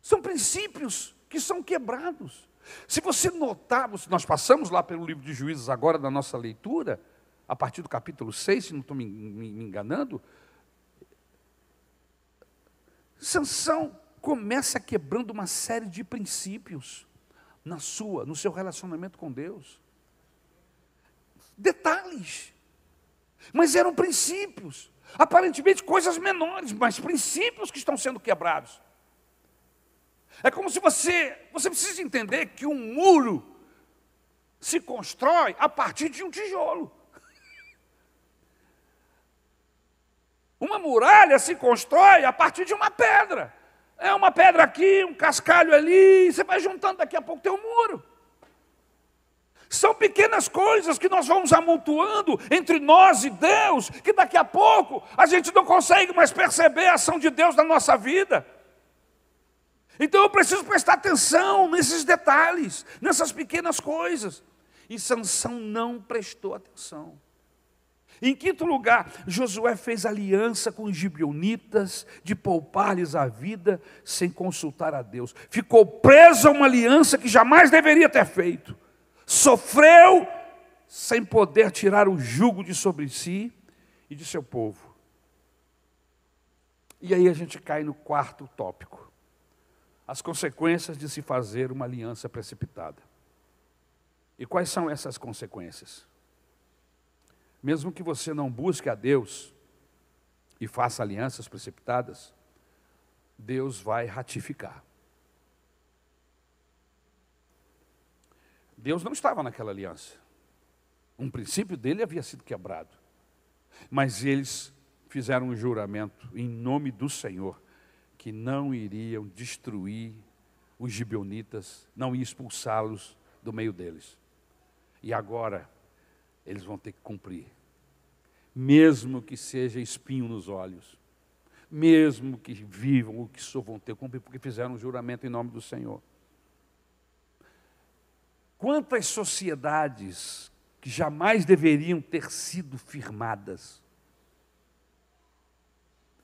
São princípios que são quebrados. Se você notar, nós passamos lá pelo livro de Juízes agora na nossa leitura, a partir do capítulo 6, se não estou me enganando, Sansão começa quebrando uma série de princípios no seu relacionamento com Deus. Detalhes. Mas eram princípios, aparentemente coisas menores, mas princípios que estão sendo quebrados. É como se você precisa entender que um muro se constrói a partir de um tijolo. Uma muralha se constrói a partir de uma pedra. É uma pedra aqui, um cascalho ali, você vai juntando, daqui a pouco tem um muro. São pequenas coisas que nós vamos amontoando entre nós e Deus, que daqui a pouco a gente não consegue mais perceber a ação de Deus na nossa vida. Então eu preciso prestar atenção nesses detalhes, nessas pequenas coisas. E Sansão não prestou atenção. Em quinto lugar, Josué fez aliança com os gibeonitas de poupar-lhes a vida sem consultar a Deus. Ficou preso a uma aliança que jamais deveria ter feito. Sofreu sem poder tirar o jugo de sobre si e de seu povo. E aí a gente cai no quarto tópico. As consequências de se fazer uma aliança precipitada. E quais são essas consequências? Mesmo que você não busque a Deus e faça alianças precipitadas, Deus vai ratificar. Deus não estava naquela aliança. Um princípio dele havia sido quebrado. Mas eles fizeram um juramento em nome do Senhor, que não iriam destruir os gibeonitas, não iam expulsá-los do meio deles. E agora, eles vão ter que cumprir. Mesmo que seja espinho nos olhos. Mesmo que vivam o que sofram, ter que cumprir, porque fizeram um juramento em nome do Senhor. Quantas sociedades que jamais deveriam ter sido firmadas,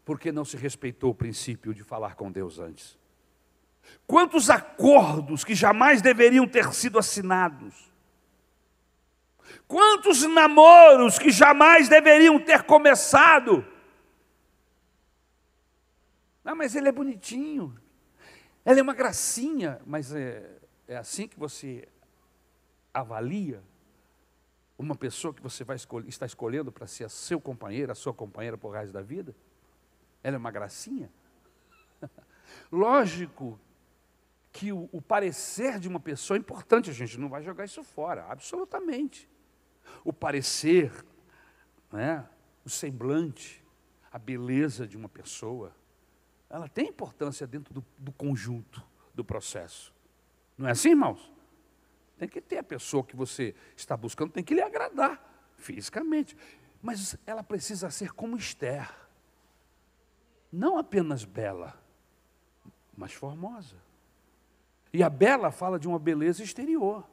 porque não se respeitou o princípio de falar com Deus antes. Quantos acordos que jamais deveriam ter sido assinados. Quantos namoros que jamais deveriam ter começado. Ah, mas ele é bonitinho, ela é uma gracinha, mas é assim que você avalia uma pessoa que você está escolhendo para ser seu companheiro, a sua companheira por resto da vida? Ela é uma gracinha? Lógico que o parecer de uma pessoa é importante, a gente não vai jogar isso fora, absolutamente. O parecer, né, o semblante, a beleza de uma pessoa, ela tem importância dentro do conjunto do processo. Não é assim, irmãos? Tem que ter a pessoa que você está buscando, tem que lhe agradar fisicamente. Mas ela precisa ser como Esther. Não apenas bela, mas formosa. E a bela fala de uma beleza exterior.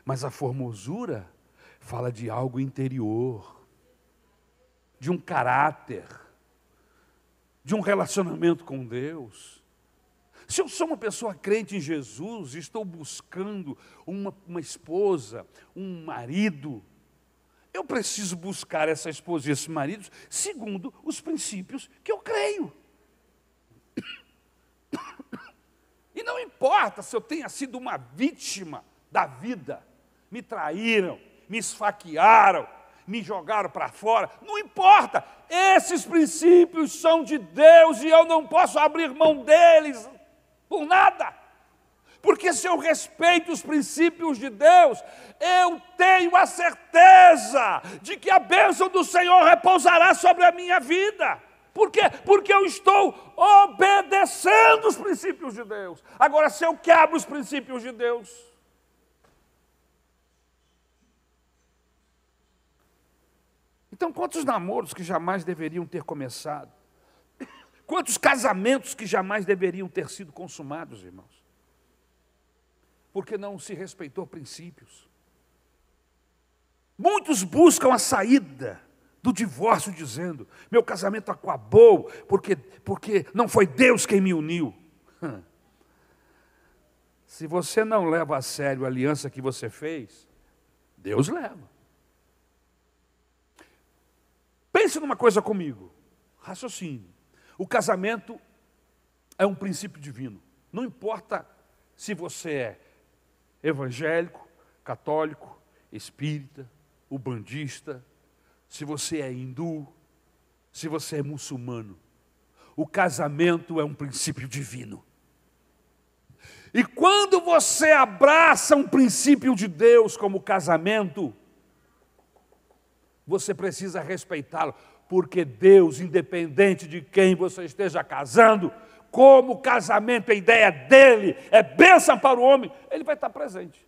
Mas a formosura fala de algo interior. De um caráter. De um relacionamento com Deus. Se eu sou uma pessoa crente em Jesus, estou buscando uma esposa, um marido, eu preciso buscar essa esposa e esses maridos segundo os princípios que eu creio. E não importa se eu tenha sido uma vítima da vida, me traíram, me esfaquearam, me jogaram para fora, não importa, esses princípios são de Deus e eu não posso abrir mão deles por nada. Porque se eu respeito os princípios de Deus, eu tenho a certeza de que a bênção do Senhor repousará sobre a minha vida. Por quê? Porque eu estou obedecendo os princípios de Deus. Agora, se eu quebro os princípios de Deus, então quantos namoros que jamais deveriam ter começado? Quantos casamentos que jamais deveriam ter sido consumados, irmãos? Porque não se respeitou princípios. Muitos buscam a saída do divórcio dizendo, meu casamento acabou porque não foi Deus quem me uniu. Se você não leva a sério a aliança que você fez, Deus leva. Pense numa coisa comigo, raciocínio. O casamento é um princípio divino. Não importa se você é evangélico, católico, espírita, ubandista, se você é hindu, se você é muçulmano. O casamento é um princípio divino. E quando você abraça um princípio de Deus como casamento, você precisa respeitá-lo, porque Deus, independente de quem você esteja casando, como o casamento, a ideia dele é bênção para o homem, ele vai estar presente.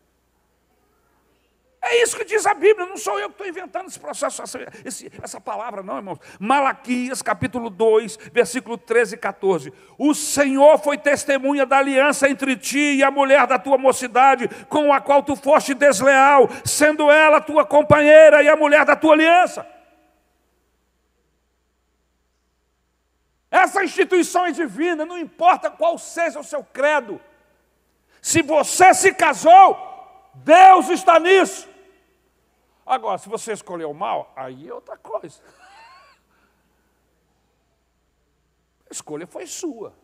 É isso que diz a Bíblia, não sou eu que estou inventando esse processo, essa palavra não, irmãos. Malaquias, capítulo 2, versículo 13 e 14. O Senhor foi testemunha da aliança entre ti e a mulher da tua mocidade, com a qual tu foste desleal, sendo ela tua companheira e a mulher da tua aliança. Essa instituição é divina, não importa qual seja o seu credo. Se você se casou, Deus está nisso. Agora, se você escolheu mal, aí é outra coisa. A escolha foi sua.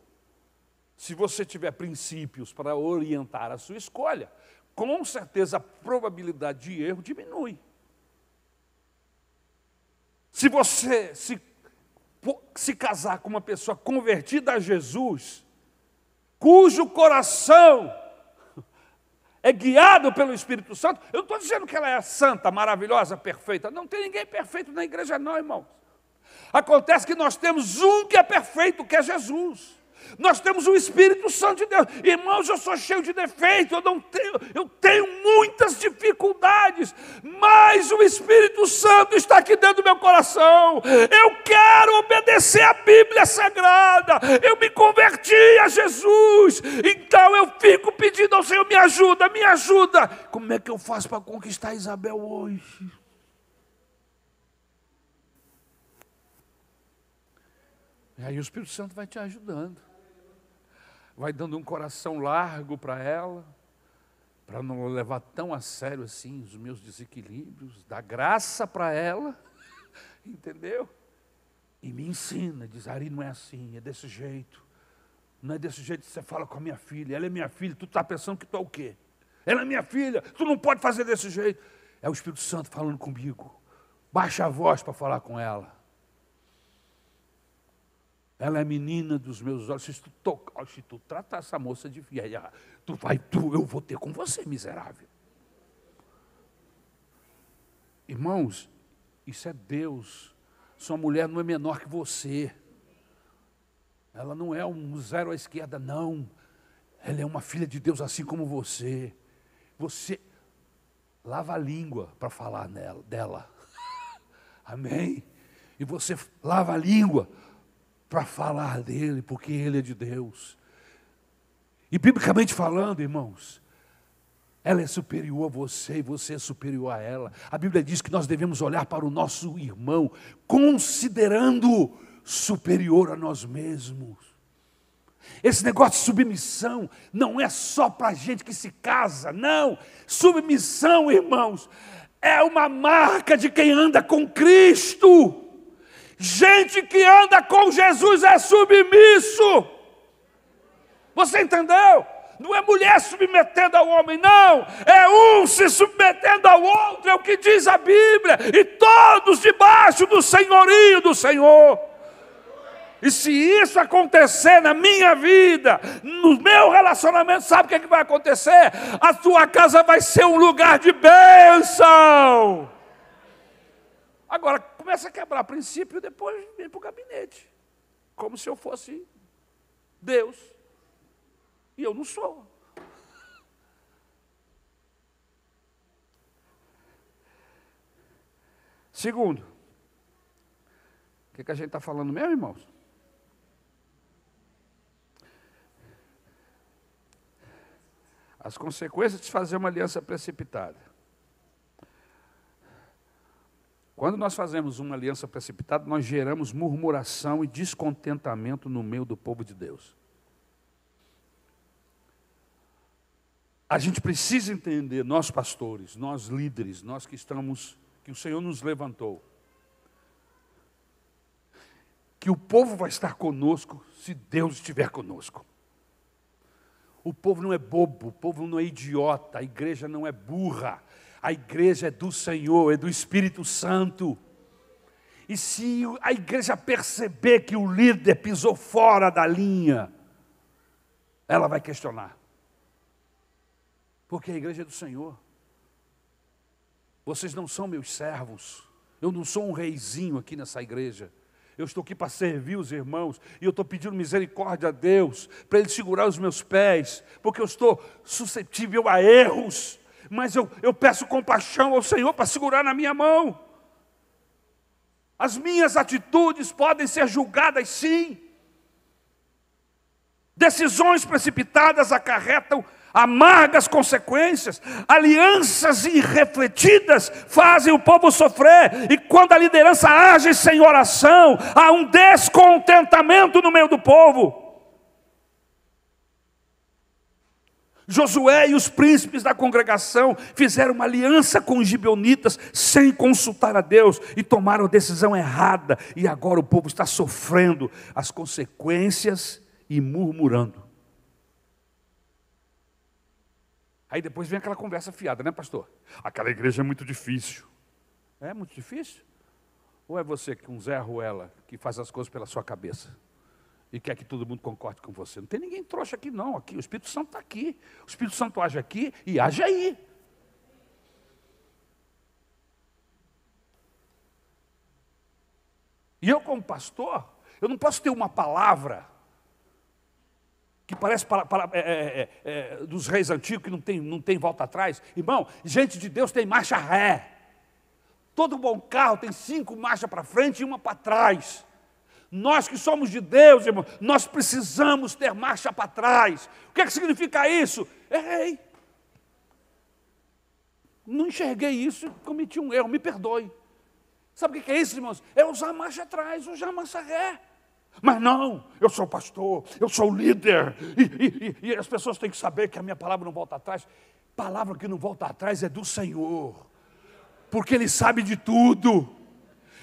Se você tiver princípios para orientar a sua escolha, com certeza a probabilidade de erro diminui. Se você se casar com uma pessoa convertida a Jesus, cujo coração é guiado pelo Espírito Santo, eu não estou dizendo que ela é santa, maravilhosa, perfeita. Não tem ninguém perfeito na igreja não, irmãos. Acontece que nós temos um que é perfeito, que é Jesus. Nós temos o Espírito Santo de Deus. Irmãos, eu sou cheio de defeitos, eu tenho muitas dificuldades, mas o Espírito Santo está aqui dentro do meu coração. Eu quero obedecer a Bíblia Sagrada. Eu me converti a Jesus. Então eu fico pedindo ao Senhor, me ajuda, me ajuda. Como é que eu faço para conquistar Isabel hoje? E aí o Espírito Santo vai te ajudando. Vai dando um coração largo para ela, para não levar tão a sério assim os meus desequilíbrios, dá graça para ela, entendeu? E me ensina, diz, Ari, não é assim, é desse jeito. Não é desse jeito que você fala com a minha filha, ela é minha filha, tu está pensando que tu é o quê? Ela é minha filha, tu não pode fazer desse jeito. É o Espírito Santo falando comigo, baixa a voz para falar com ela. Ela é menina dos meus olhos. Se tu tratar essa moça de filha, eu vou ter com você, miserável. Irmãos, isso é Deus. Sua mulher não é menor que você. Ela não é um zero à esquerda, não. Ela é uma filha de Deus assim como você. Você lava a língua para falar dela. Amém? E você lava a língua para falar dele, porque ele é de Deus. E biblicamente falando, irmãos, ela é superior a você e você é superior a ela. A Bíblia diz que nós devemos olhar para o nosso irmão, considerando superior a nós mesmos. Esse negócio de submissão não é só para gente que se casa, não. Submissão, irmãos, é uma marca de quem anda com Cristo. Gente que anda com Jesus é submisso. Você entendeu? Não é mulher submetendo ao homem, não. É um se submetendo ao outro, é o que diz a Bíblia. E todos debaixo do senhorio do Senhor. E se isso acontecer na minha vida, no meu relacionamento, sabe o que vai acontecer? A tua casa vai ser um lugar de bênção. Agora, começa a quebrar princípio e depois vem para o gabinete. Como se eu fosse Deus. E eu não sou. Segundo, o que a gente está falando mesmo, irmãos? As consequências de fazer uma aliança precipitada. Quando nós fazemos uma aliança precipitada, nós geramos murmuração e descontentamento no meio do povo de Deus. A gente precisa entender, nós pastores, nós líderes, nós que o Senhor nos levantou, que o povo vai estar conosco se Deus estiver conosco. O povo não é bobo, o povo não é idiota, a igreja não é burra. A igreja é do Senhor, é do Espírito Santo. E se a igreja perceber que o líder pisou fora da linha, ela vai questionar. Porque a igreja é do Senhor. Vocês não são meus servos. Eu não sou um reizinho aqui nessa igreja. Eu estou aqui para servir os irmãos. E eu estou pedindo misericórdia a Deus, para Ele segurar os meus pés, porque eu estou suscetível a erros. Mas eu peço compaixão ao Senhor para segurar na minha mão. As minhas atitudes podem ser julgadas, sim. Decisões precipitadas acarretam amargas consequências. Alianças irrefletidas fazem o povo sofrer. E quando a liderança age sem oração, há um descontentamento no meio do povo. Josué e os príncipes da congregação fizeram uma aliança com os gibeonitas sem consultar a Deus e tomaram a decisão errada. E agora o povo está sofrendo as consequências e murmurando. Aí depois vem aquela conversa fiada, né, pastor? Aquela igreja é muito difícil. É muito difícil? Ou é você que um Zé Ruela que faz as coisas pela sua cabeça e quer que todo mundo concorde com você? Não tem ninguém trouxa aqui não, aqui, o Espírito Santo está aqui. O Espírito Santo age aqui e age aí. E eu como pastor, eu não posso ter uma palavra que parece dos reis antigos, que não tem volta atrás. Irmão, gente de Deus tem marcha ré. Todo bom carro tem 5 marchas para frente e uma para trás. Nós que somos de Deus, irmão, nós precisamos ter marcha para trás. O que significa isso? Errei. Não enxerguei isso e cometi um erro, me perdoe. Sabe o que é isso, irmãos? É usar marcha atrás, usar marcha ré. Mas não, eu sou pastor, eu sou líder, e as pessoas têm que saber que a minha palavra não volta atrás. Palavra que não volta atrás é do Senhor, porque Ele sabe de tudo.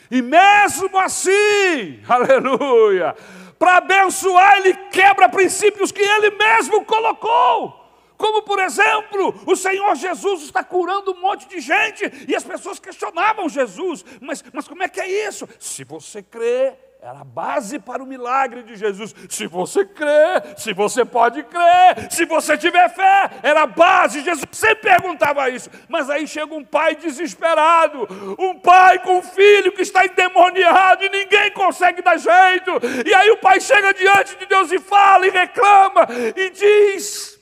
E mesmo assim, aleluia, para abençoar Ele quebra princípios que Ele mesmo colocou. Como por exemplo, o Senhor Jesus está curando um monte de gente, e as pessoas questionavam Jesus, mas como é que é isso? Se você crê, era a base para o milagre de Jesus. Se você crê, se você pode crer, se você tiver fé, era a base. Jesus sempre perguntava isso. Mas aí chega um pai desesperado, um pai com um filho que está endemoniado e ninguém consegue dar jeito. E aí o pai chega diante de Deus e fala e reclama e diz: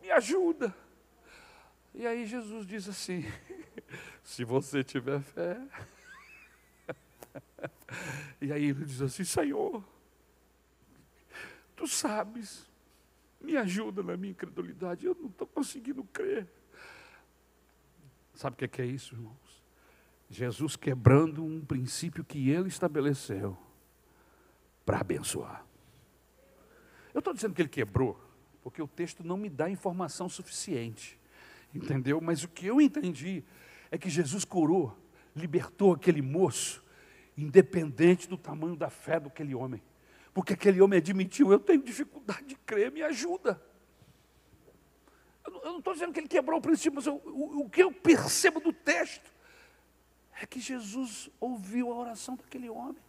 me ajuda. E aí Jesus diz assim: se você tiver fé. E aí ele diz assim: Senhor, tu sabes, me ajuda na minha incredulidade, eu não estou conseguindo crer. Sabe o que é isso, irmãos? Jesus quebrando um princípio que Ele estabeleceu para abençoar. Eu estou dizendo que Ele quebrou, porque o texto não me dá informação suficiente, entendeu? Mas o que eu entendi é que Jesus curou, libertou aquele moço, independente do tamanho da fé daquele homem. Porque aquele homem admitiu: eu tenho dificuldade de crer, me ajuda. Eu não estou dizendo que ele quebrou o princípio, mas o que eu percebo do texto é que Jesus ouviu a oração daquele homem.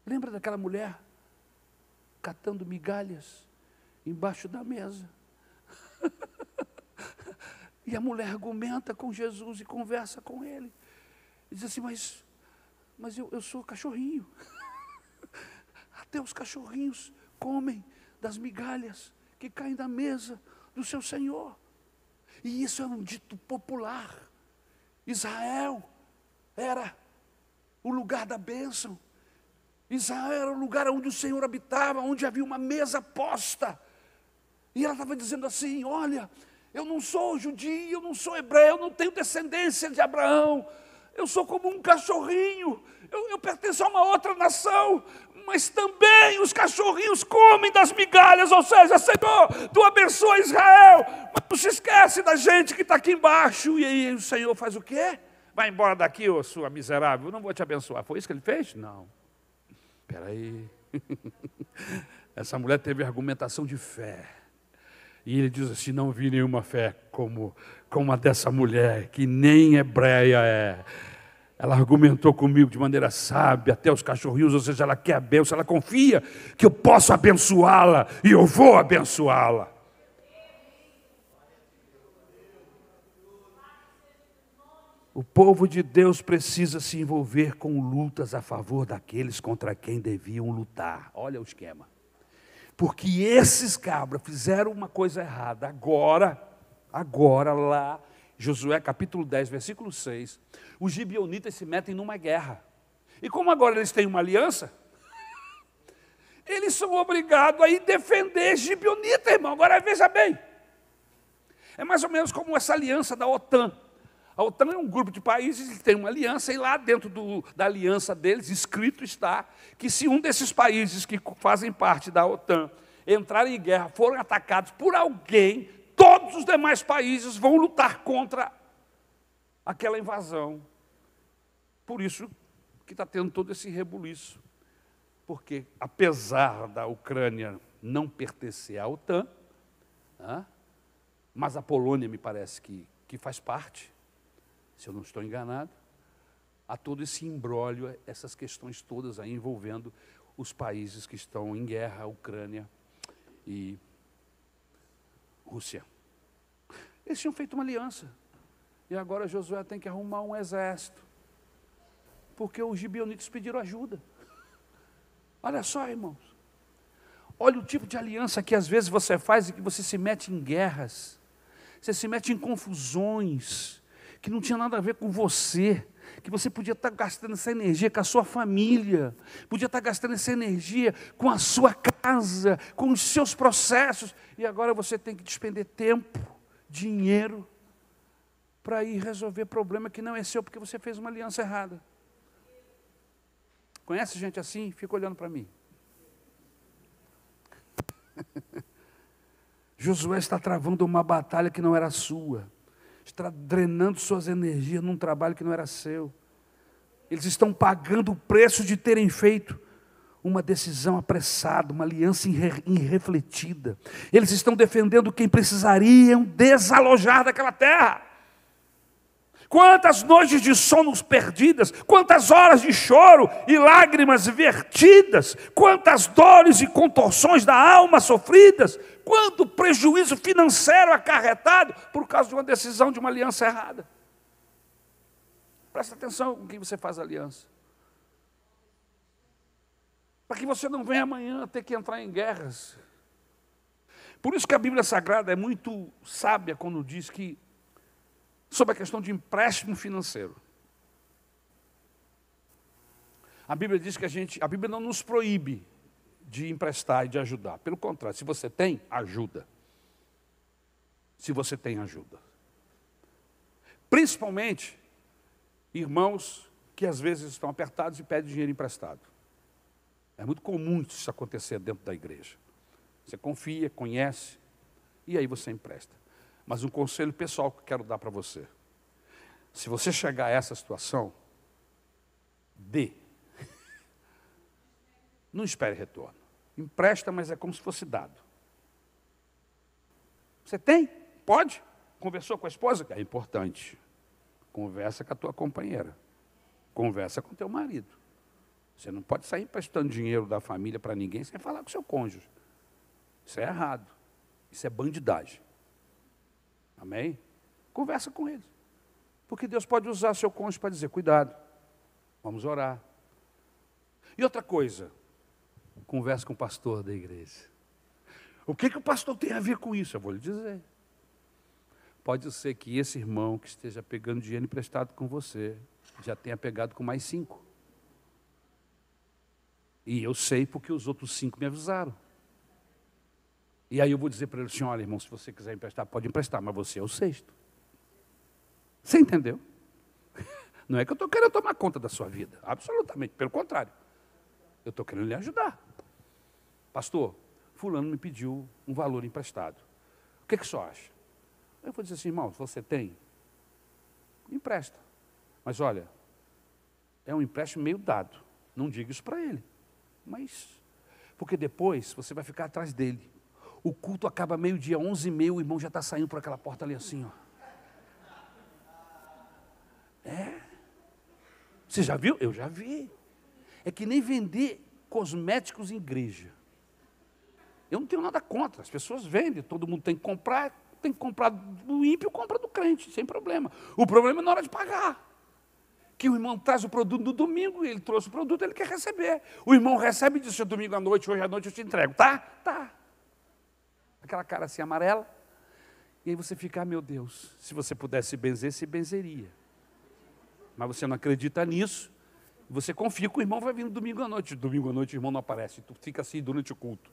Lembra daquela mulher catando migalhas embaixo da mesa? E a mulher argumenta com Jesus e conversa com ele. E diz assim: mas eu sou cachorrinho. Até os cachorrinhos comem das migalhas que caem da mesa do seu Senhor. E isso é um dito popular. Israel era o lugar da bênção. Israel era o lugar onde o Senhor habitava, onde havia uma mesa posta. E ela estava dizendo assim: olha, eu não sou judia, eu não sou hebreu, eu não tenho descendência de Abraão. Eu sou como um cachorrinho, eu pertenço a uma outra nação, mas também os cachorrinhos comem das migalhas. Ou seja, Senhor, tu abençoa Israel, mas tu se esquece da gente que está aqui embaixo. E aí o Senhor faz o quê? Vai embora daqui, ô sua miserável, eu não vou te abençoar. Foi isso que ele fez? Não. Espera aí. Essa mulher teve argumentação de fé. E ele diz assim: não vi nenhuma fé como a dessa mulher, que nem hebreia é. Ela argumentou comigo de maneira sábia, até os cachorrinhos, ou seja, ela quer a bênção, ela confia que eu posso abençoá-la, e eu vou abençoá-la. O povo de Deus precisa se envolver com lutas a favor daqueles contra quem deviam lutar. Olha o esquema. Porque esses cabras fizeram uma coisa errada. Agora lá, Josué capítulo 10, versículo 6, os gibeonitas se metem numa guerra. E como agora eles têm uma aliança, eles são obrigados a ir defender gibeonita, irmão. Agora veja bem. É mais ou menos como essa aliança da OTAN. A OTAN é um grupo de países que tem uma aliança, e lá dentro da aliança deles, escrito está, que se um desses países que fazem parte da OTAN entrarem em guerra, forem atacados por alguém, todos os demais países vão lutar contra aquela invasão. Por isso que está tendo todo esse rebuliço. Porque, apesar da Ucrânia não pertencer à OTAN, mas a Polônia me parece que faz parte, se eu não estou enganado, há todo esse imbróglio, essas questões todas aí envolvendo os países que estão em guerra, Ucrânia e Rússia. Eles tinham feito uma aliança, e agora Josué tem que arrumar um exército, porque os gibeonitas pediram ajuda. Olha só, irmãos, olha o tipo de aliança que às vezes você faz e que você se mete em guerras, você se mete em confusões, que não tinha nada a ver com você, que você podia estar gastando essa energia com a sua família, podia estar gastando essa energia com a sua casa, com os seus processos, e agora você tem que despender tempo, dinheiro, para ir resolver problema que não é seu, porque você fez uma aliança errada. Conhece gente assim? Fica olhando para mim. Josué está travando uma batalha que não era sua. Está drenando suas energias num trabalho que não era seu. Eles estão pagando o preço de terem feito uma decisão apressada, uma aliança irrefletida. Eles estão defendendo quem precisariam desalojar daquela terra. Quantas noites de sonos perdidas, quantas horas de choro e lágrimas vertidas, quantas dores e contorções da alma sofridas, quanto prejuízo financeiro acarretado por causa de uma decisão de uma aliança errada. Presta atenção com quem você faz aliança. Para que você não venha amanhã ter que entrar em guerras. Por isso que a Bíblia Sagrada é muito sábia quando diz que sobre a questão de empréstimo financeiro. A Bíblia diz que a Bíblia não nos proíbe de emprestar e de ajudar. Pelo contrário, se você tem, ajuda. Se você tem, ajuda. Principalmente, irmãos que às vezes estão apertados e pedem dinheiro emprestado. É muito comum isso acontecer dentro da igreja. Você confia, conhece, e aí você empresta. Mas um conselho pessoal que eu quero dar para você. Se você chegar a essa situação, dê. Não espere retorno. Empresta, mas é como se fosse dado. Você tem? Pode? Conversou com a esposa? É importante. Conversa com a tua companheira. Conversa com o teu marido. Você não pode sair emprestando dinheiro da família para ninguém sem falar com o seu cônjuge. Isso é errado. Isso é bandidagem. Amém? Conversa com eles. Porque Deus pode usar seu cônjuge para dizer, cuidado, vamos orar. E outra coisa, conversa com o pastor da igreja. O que o pastor tem a ver com isso? Eu vou lhe dizer. Pode ser que esse irmão que esteja pegando dinheiro emprestado com você, já tenha pegado com mais 5. E eu sei porque os outros 5 me avisaram. E aí eu vou dizer para ele assim, olha irmão, se você quiser emprestar, pode emprestar, mas você é o 6º. Você entendeu? Não é que eu estou querendo tomar conta da sua vida, absolutamente, pelo contrário. Eu estou querendo lhe ajudar. Pastor, fulano me pediu um valor emprestado. O que o senhor acha? Eu vou dizer assim, irmão, se você tem, empresta. Mas olha, é um empréstimo meio dado. Não diga isso para ele. Mas, porque depois você vai ficar atrás dele. O culto acaba meio-dia, 11h30, o irmão já está saindo por aquela porta ali assim, ó. É. Você já viu? Eu já vi. É que nem vender cosméticos em igreja. Eu não tenho nada contra. As pessoas vendem, todo mundo tem que comprar do ímpio, compra do crente, sem problema. O problema é na hora de pagar. que o irmão traz o produto no domingo, ele trouxe o produto, ele quer receber. O irmão recebe e diz, domingo à noite, hoje à noite eu te entrego. Tá? Tá. Aquela cara assim amarela. E aí você fica, meu Deus, se você pudesse benzer, se benzeria. Mas você não acredita nisso, você confia que o irmão vai vir no domingo à noite. Domingo à noite o irmão não aparece, tu fica assim durante o culto.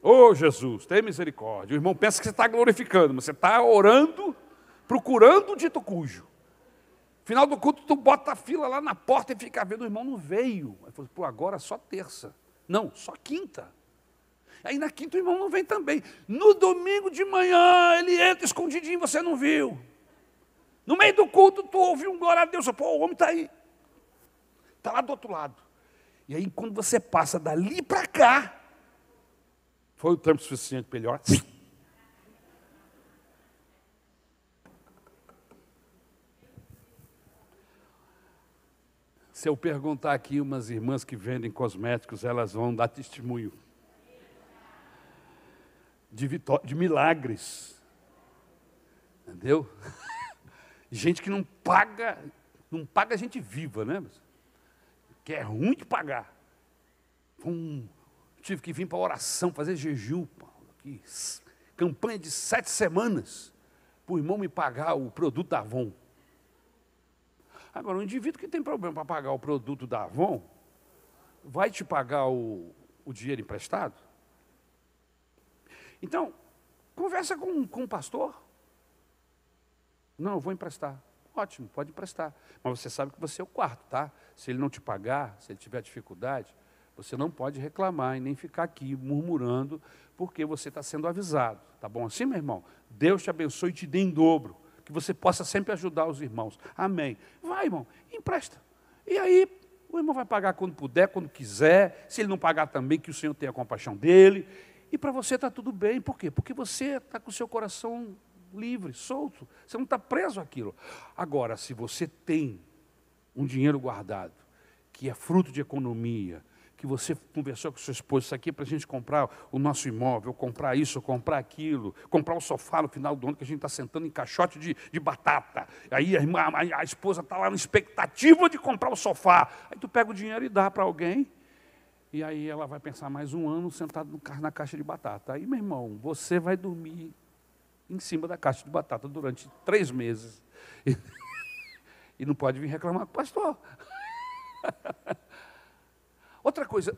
Ô Jesus, tem misericórdia. O irmão pensa que você está glorificando, mas você está orando, procurando o dito cujo. Final do culto, tu bota a fila lá na porta e fica vendo, o irmão não veio. Aí falou, pô, agora só terça. Não, só quinta. Aí na quinta o irmão não vem também. No domingo de manhã, ele entra escondidinho, você não viu. No meio do culto, tu ouviu um glória a Deus. Pô, o homem está aí. Está lá do outro lado. E aí, quando você passa dali para cá, foi o tempo suficiente para ele, ó. Se eu perguntar aqui, umas irmãs que vendem cosméticos, elas vão dar testemunho de milagres. Entendeu? Gente que não paga gente viva, né? Que é ruim de pagar. Tive que vir para a oração, fazer jejum, campanha de 7 semanas, para o irmão me pagar o produto da Avon. Agora, um indivíduo que tem problema para pagar o produto da Avon, vai te pagar o dinheiro emprestado? Então, conversa com o pastor. Não, eu vou emprestar. Ótimo, pode emprestar. Mas você sabe que você é o quarto, tá? Se ele não te pagar, se ele tiver dificuldade, você não pode reclamar e nem ficar aqui murmurando, porque você está sendo avisado. Tá bom assim, meu irmão? Deus te abençoe e te dê em dobro, que você possa sempre ajudar os irmãos. Amém. Vai, irmão, empresta. E aí, o irmão vai pagar quando puder, quando quiser. Se ele não pagar também, que o Senhor tenha compaixão dele. E para você está tudo bem. Por quê? Porque você está com o seu coração livre, solto. Você não está preso àquilo. Agora, se você tem um dinheiro guardado, que é fruto de economia, que você conversou com sua esposa, isso aqui é para a gente comprar o nosso imóvel, comprar isso, comprar aquilo, comprar o sofá no final do ano, que a gente está sentando em caixote de batata. Aí a esposa está lá na expectativa de comprar o sofá. Aí tu pega o dinheiro e dá para alguém, e aí ela vai pensar mais um ano sentado na caixa de batata. Aí, meu irmão, você vai dormir em cima da caixa de batata durante 3 meses. E não pode vir reclamar com o pastor. Outra coisa,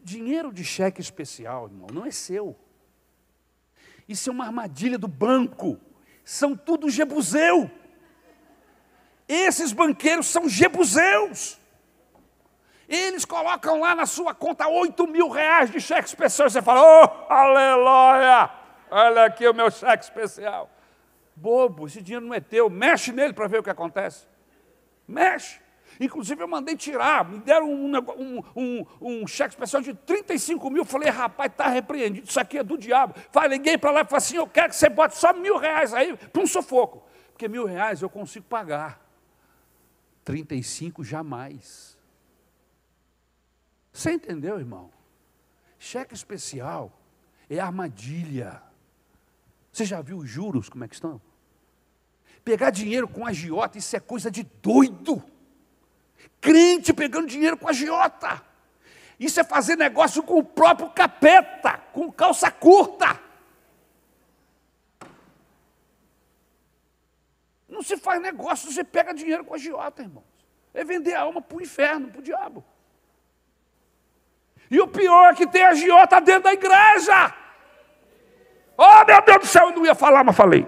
dinheiro de cheque especial, irmão, não é seu. Isso é uma armadilha do banco. São tudo jebuseu. Esses banqueiros são jebuseus. Eles colocam lá na sua conta 8 mil reais de cheque especial. E você fala, oh, aleluia, olha aqui o meu cheque especial. Bobo, esse dinheiro não é teu. Mexe nele para ver o que acontece. Mexe. Inclusive, eu mandei tirar, me deram um cheque especial de 35 mil. Falei, rapaz, está repreendido, isso aqui é do diabo. Liguei para lá e falei assim, eu quero que você bote só 1.000 reais aí para um sufoco. Porque 1.000 reais eu consigo pagar. 35 jamais. Você entendeu, irmão? Cheque especial é armadilha. Você já viu os juros, como é que estão? Pegar dinheiro com agiota, isso é coisa de doido. Crente pegando dinheiro com agiota. Isso é fazer negócio com o próprio capeta, com calça curta. Não se faz negócio, você pega dinheiro com agiota, irmãos. É vender a alma para o inferno, para o diabo. E o pior é que tem agiota dentro da igreja. Oh, meu Deus do céu, eu não ia falar, mas falei.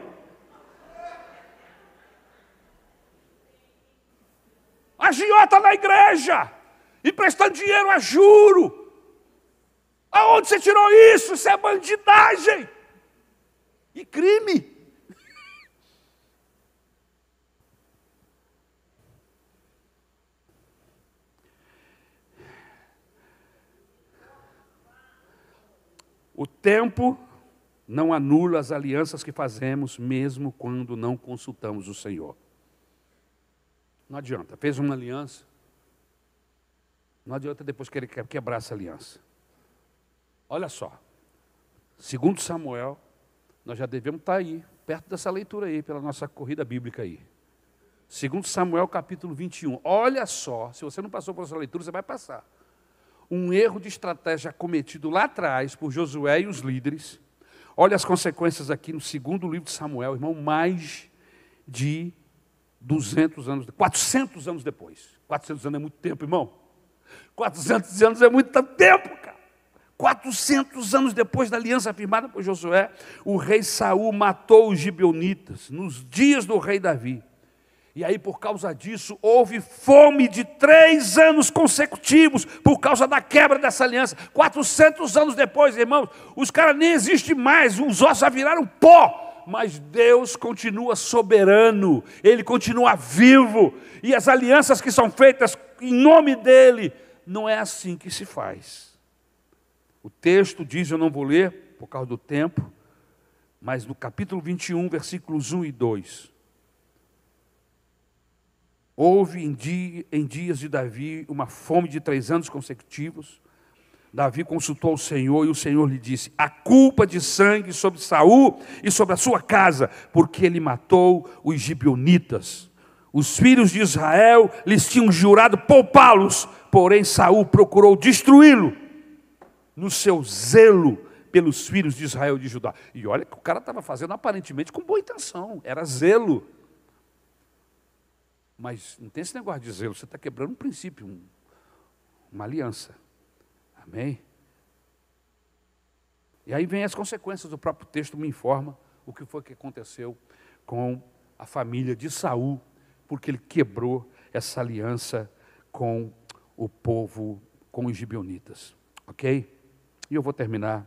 Agiota na igreja, emprestando dinheiro a juro. Aonde você tirou isso? Isso é bandidagem e crime. O tempo não anula as alianças que fazemos, mesmo quando não consultamos o Senhor. Não adianta, fez uma aliança, não adianta depois querer quebrar essa aliança. Olha só, segundo Samuel, nós já devemos estar aí, perto dessa leitura aí, pela nossa corrida bíblica aí. 2 Samuel capítulo 21. Olha só, se você não passou por essa leitura, você vai passar. Um erro de estratégia cometido lá atrás por Josué e os líderes. Olha as consequências aqui no segundo livro de Samuel, irmão, mais de 200 anos, 400 anos depois. 400 anos é muito tempo, irmão. 400 anos é muito tempo, cara. 400 anos depois da aliança firmada por Josué, o rei Saul matou os gibeonitas nos dias do rei Davi. E aí, por causa disso, houve fome de 3 anos consecutivos, por causa da quebra dessa aliança. 400 anos depois, irmãos, os caras nem existem mais, os ossos já viraram pó. Mas Deus continua soberano, Ele continua vivo. E as alianças que são feitas em nome dEle, não é assim que se faz. O texto diz, eu não vou ler, por causa do tempo, mas no capítulo 21, versículos 1 e 2... Houve em dias de Davi uma fome de 3 anos consecutivos. Davi consultou o Senhor e o Senhor lhe disse: a culpa de sangue sobre Saul e sobre a sua casa, porque ele matou os gibeonitas. Os filhos de Israel lhes tinham jurado poupá-los, porém Saul procurou destruí-lo no seu zelo pelos filhos de Israel e de Judá. E olha que o cara estava fazendo aparentemente com boa intenção, era zelo. Mas não tem esse negócio de zelo, você está quebrando um princípio, uma aliança. Amém? E aí vem as consequências, o próprio texto me informa o que foi que aconteceu com a família de Saul, porque ele quebrou essa aliança com o povo, com os gibeonitas. Ok? E eu vou terminar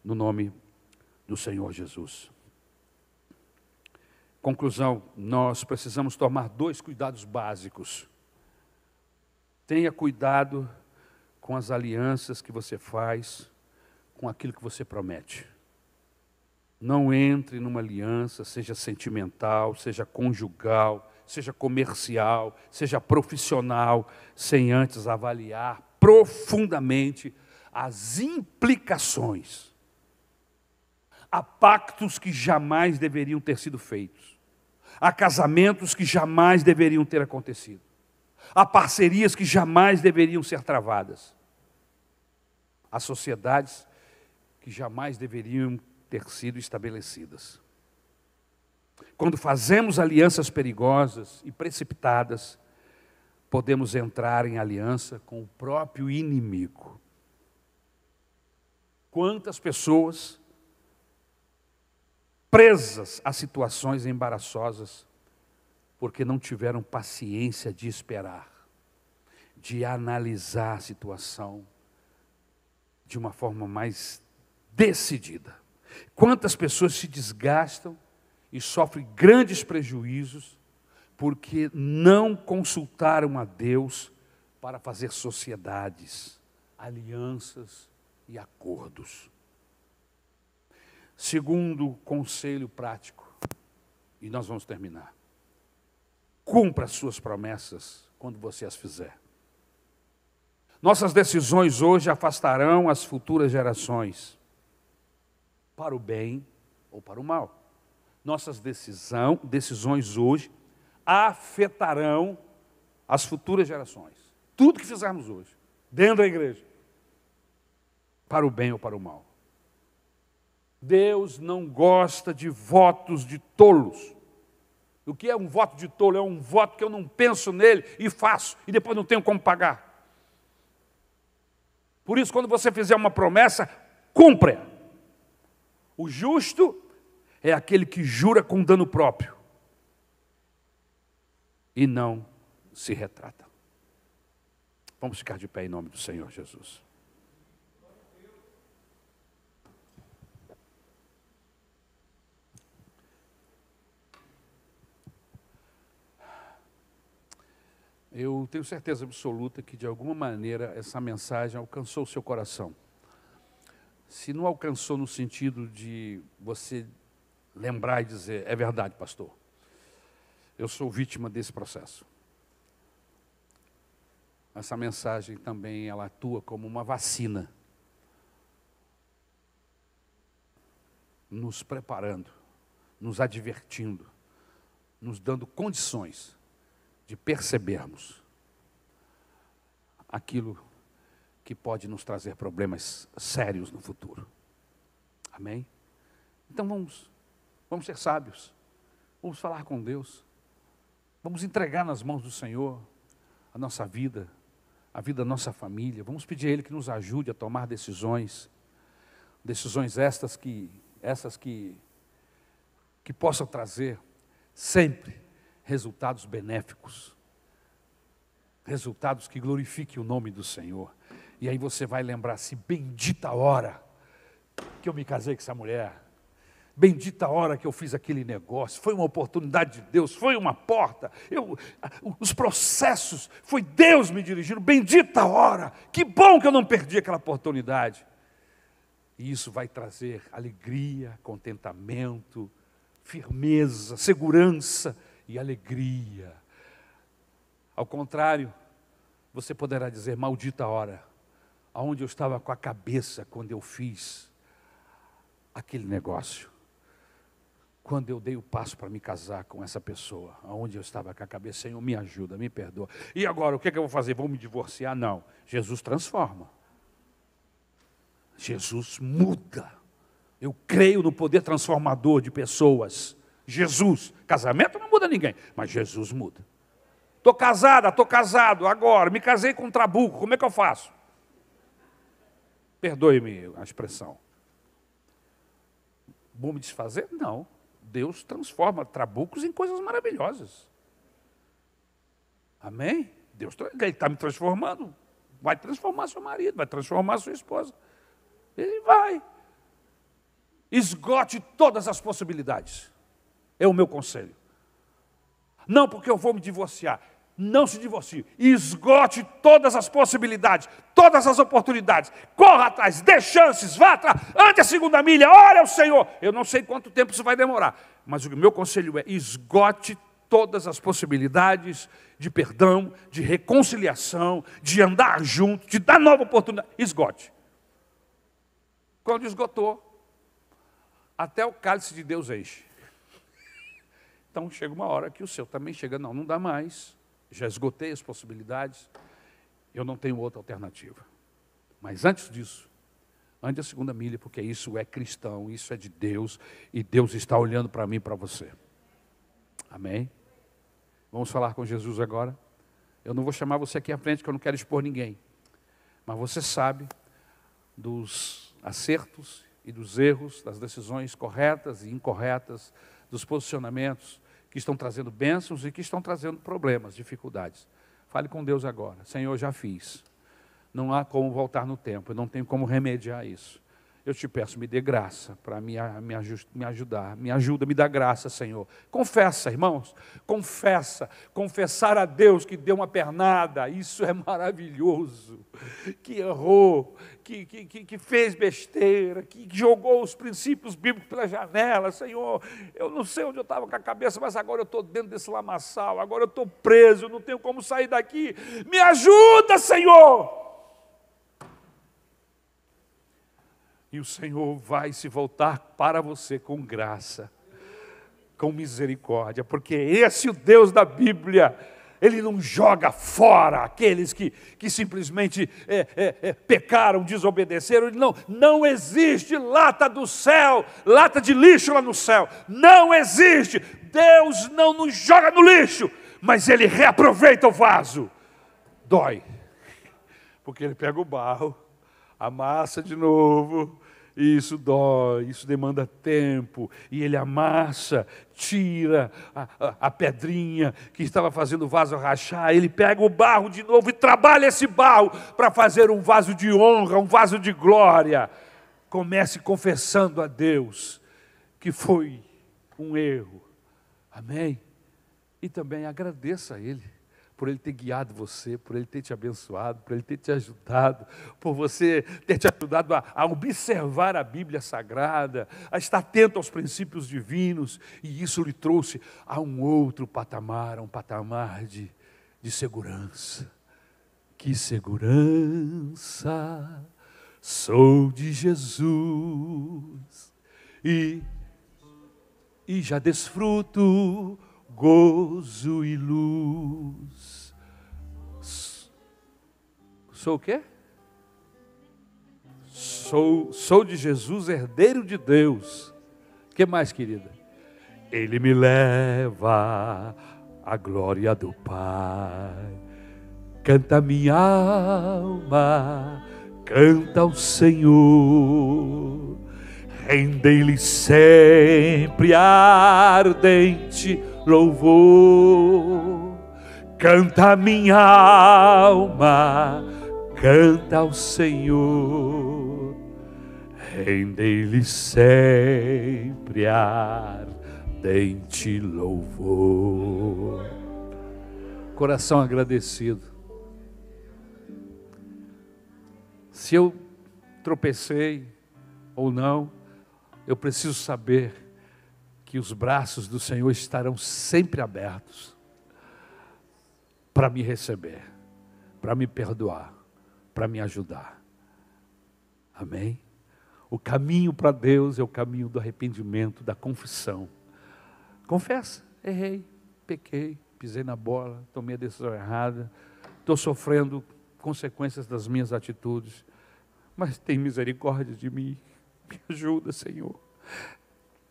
no nome do Senhor Jesus. Conclusão, nós precisamos tomar 2 cuidados básicos. Tenha cuidado com as alianças que você faz, com aquilo que você promete. Não entre numa aliança, seja sentimental, seja conjugal, seja comercial, seja profissional, sem antes avaliar profundamente as implicações. Há pactos que jamais deveriam ter sido feitos. Há casamentos que jamais deveriam ter acontecido. Há parcerias que jamais deveriam ser travadas. Há sociedades que jamais deveriam ter sido estabelecidas. Quando fazemos alianças perigosas e precipitadas, podemos entrar em aliança com o próprio inimigo. Quantas pessoas presas a situações embaraçosas, porque não tiveram paciência de esperar, de analisar a situação de uma forma mais decidida. Quantas pessoas se desgastam e sofrem grandes prejuízos, porque não consultaram a Deus para fazer sociedades, alianças e acordos. Segundo conselho prático, e nós vamos terminar. Cumpra as suas promessas quando você as fizer. Nossas decisões hoje afastarão as futuras gerações, para o bem ou para o mal. Nossas decisões hoje afetarão as futuras gerações. Tudo que fizermos hoje, dentro da igreja, para o bem ou para o mal. Deus não gosta de votos de tolos. O que é um voto de tolo? É um voto que eu não penso nele e faço, e depois não tenho como pagar. Por isso, quando você fizer uma promessa, cumpra. O justo é aquele que jura com dano próprio e não se retrata. Vamos ficar de pé em nome do Senhor Jesus. Eu tenho certeza absoluta que, de alguma maneira, essa mensagem alcançou o seu coração. Se não alcançou no sentido de você lembrar e dizer, é verdade, pastor, eu sou vítima desse processo. Essa mensagem também, ela atua como uma vacina, nos preparando, nos advertindo, nos dando condições de percebermos aquilo que pode nos trazer problemas sérios no futuro. Amém? Então vamos ser sábios, vamos falar com Deus, vamos entregar nas mãos do Senhor a nossa vida, a vida da nossa família, vamos pedir a Ele que nos ajude a tomar decisões essas que possam trazer sempre resultados benéficos, resultados que glorifiquem o nome do Senhor. E aí você vai lembrar-se, bendita a hora que eu me casei com essa mulher, bendita a hora que eu fiz aquele negócio, foi uma oportunidade de Deus, foi uma porta, os processos, foi Deus me dirigindo, bendita a hora, que bom que eu não perdi aquela oportunidade. E isso vai trazer alegria, contentamento, firmeza, segurança e alegria. Ao contrário, você poderá dizer, maldita a hora, aonde eu estava com a cabeça quando eu fiz aquele negócio. Quando eu dei o passo para me casar com essa pessoa, aonde eu estava com a cabeça, Senhor, me ajuda, me perdoa. E agora, o que é que eu vou fazer? Vou me divorciar? Não. Jesus transforma. Jesus muda. Eu creio no poder transformador de pessoas. Jesus. Casamento não muda ninguém, mas Jesus muda. Estou casada, estou casado, agora, me casei com um trabuco, como é que eu faço? Perdoe-me a expressão. Vou me desfazer? Não. Deus transforma trabucos em coisas maravilhosas. Amém? Deus, Ele está me transformando. Vai transformar seu marido, vai transformar sua esposa. Ele vai. Esgote todas as possibilidades. É o meu conselho. Não porque eu vou me divorciar. Não se divorcie. Esgote todas as possibilidades, todas as oportunidades. Corra atrás, dê chances, vá atrás, ande a segunda milha, ore ao Senhor. Eu não sei quanto tempo isso vai demorar, mas o meu conselho é esgote todas as possibilidades de perdão, de reconciliação, de andar junto, de dar nova oportunidade. Esgote. Quando esgotou, até o cálice de Deus enche. Então chega uma hora que o seu também chega, não dá mais. Já esgotei as possibilidades, eu não tenho outra alternativa. Mas antes disso, ande a segunda milha, porque isso é cristão, isso é de Deus, e Deus está olhando para mim e para você. Amém? Vamos falar com Jesus agora. Eu não vou chamar você aqui à frente, porque eu não quero expor ninguém. Mas você sabe dos acertos e dos erros, das decisões corretas e incorretas, dos posicionamentos que estão trazendo bênçãos e que estão trazendo problemas, dificuldades. Fale com Deus agora. Senhor, já fiz. Não há como voltar no tempo, eu não tenho como remediar isso. Eu te peço, me dê graça para me ajudar. Me ajuda, me dá graça, Senhor. Confessa, irmãos, confessa. Confessar a Deus que deu uma pernada, isso é maravilhoso. Que errou, que fez besteira, que jogou os princípios bíblicos pela janela. Senhor, eu não sei onde eu estava com a cabeça, mas agora eu estou dentro desse lamaçal, agora eu estou preso, eu não tenho como sair daqui. Me ajuda, Senhor! E o Senhor vai se voltar para você com graça, com misericórdia, porque esse é o Deus da Bíblia. Ele não joga fora aqueles que simplesmente pecaram, desobedeceram. Ele não existe lata do céu, lata de lixo lá no céu. Não existe. Deus não nos joga no lixo, mas Ele reaproveita o vaso. Dói, porque Ele pega o barro, amassa de novo, e isso dói, isso demanda tempo, e ele amassa, tira a pedrinha que estava fazendo o vaso rachar, ele pega o barro de novo e trabalha esse barro para fazer um vaso de honra, um vaso de glória. Comece confessando a Deus que foi um erro, amém? E também agradeça a Ele, por Ele ter guiado você, por Ele ter te abençoado, por Ele ter te ajudado, por você ter te ajudado a observar a Bíblia Sagrada, a estar atento aos princípios divinos, e isso lhe trouxe a um outro patamar, a um patamar de segurança. Que segurança, sou de Jesus, e já desfruto gozo e luz. Sou o quê? Sou de Jesus, herdeiro de Deus. O que mais, querida? Ele me leva à glória do Pai. Canta minha alma, canta ao Senhor. Rendei-lhe sempre ardente louvor. Canta minha alma, canta ao Senhor. Rendei-lhe sempre ardente louvor. Coração agradecido. Se eu tropecei ou não, eu preciso saber que os braços do Senhor estarão sempre abertos para me receber, para me perdoar, para me ajudar. Amém? O caminho para Deus é o caminho do arrependimento, da confissão. Confessa, errei, pequei, pisei na bola, tomei a decisão errada, estou sofrendo consequências das minhas atitudes, mas tem misericórdia de mim, me ajuda, Senhor.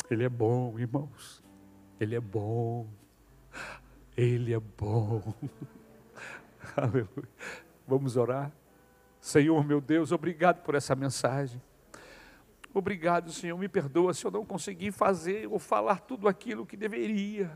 Ele é bom, irmãos, Ele é bom, Ele é bom. Aleluia. Vamos orar? Senhor, meu Deus, obrigado por essa mensagem. Obrigado, Senhor, me perdoa se eu não consegui fazer ou falar tudo aquilo que deveria,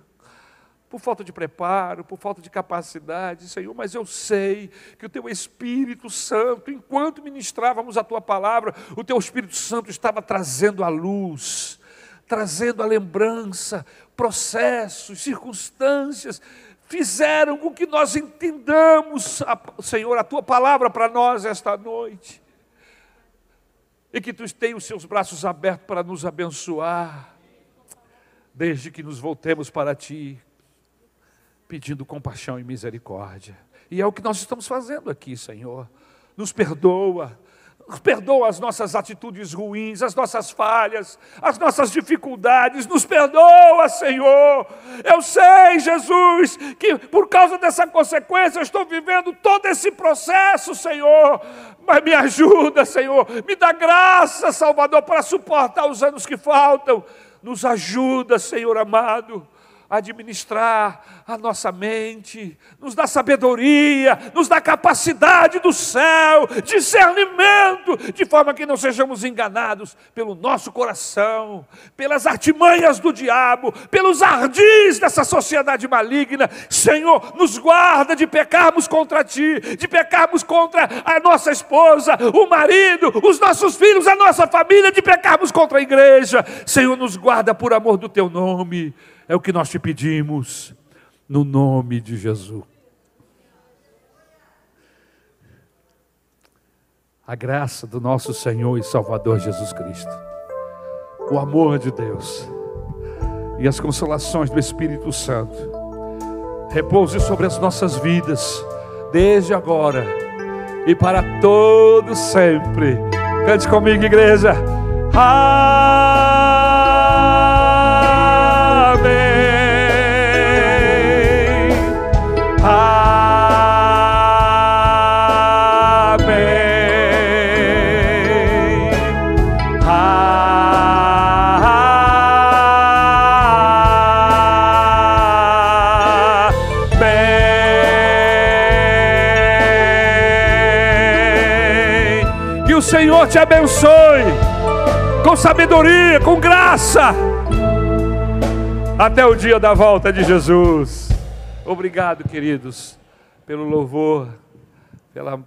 por falta de preparo, por falta de capacidade, Senhor, mas eu sei que o Teu Espírito Santo, enquanto ministrávamos a Tua palavra, o Teu Espírito Santo estava trazendo a luz, trazendo a lembrança, processos, circunstâncias, fizeram com que nós entendamos, Senhor, a Tua palavra para nós esta noite. E que Tu tenhas os Seus braços abertos para nos abençoar, desde que nos voltemos para Ti, pedindo compaixão e misericórdia. E é o que nós estamos fazendo aqui, Senhor. Nos perdoa as nossas atitudes ruins, as nossas falhas, as nossas dificuldades. Nos perdoa, Senhor. Eu sei, Jesus, que por causa dessa consequência eu estou vivendo todo esse processo, Senhor. Mas me ajuda, Senhor. Me dá graça, Salvador, para suportar os anos que faltam. Nos ajuda, Senhor amado, a administrar a nossa mente, nos dá sabedoria, nos dá capacidade do céu, discernimento, de forma que não sejamos enganados pelo nosso coração, pelas artimanhas do diabo, pelos ardis dessa sociedade maligna. Senhor, nos guarda de pecarmos contra Ti, de pecarmos contra a nossa esposa, o marido, os nossos filhos, a nossa família, de pecarmos contra a igreja. Senhor, nos guarda por amor do Teu nome. É o que nós Te pedimos, no nome de Jesus. A graça do nosso Senhor e Salvador Jesus Cristo, o amor de Deus e as consolações do Espírito Santo repouse sobre as nossas vidas, desde agora e para todo sempre. Cante comigo, igreja. Que o Senhor te abençoe com sabedoria, com graça, até o dia da volta de Jesus. Obrigado, queridos, pelo louvor, pela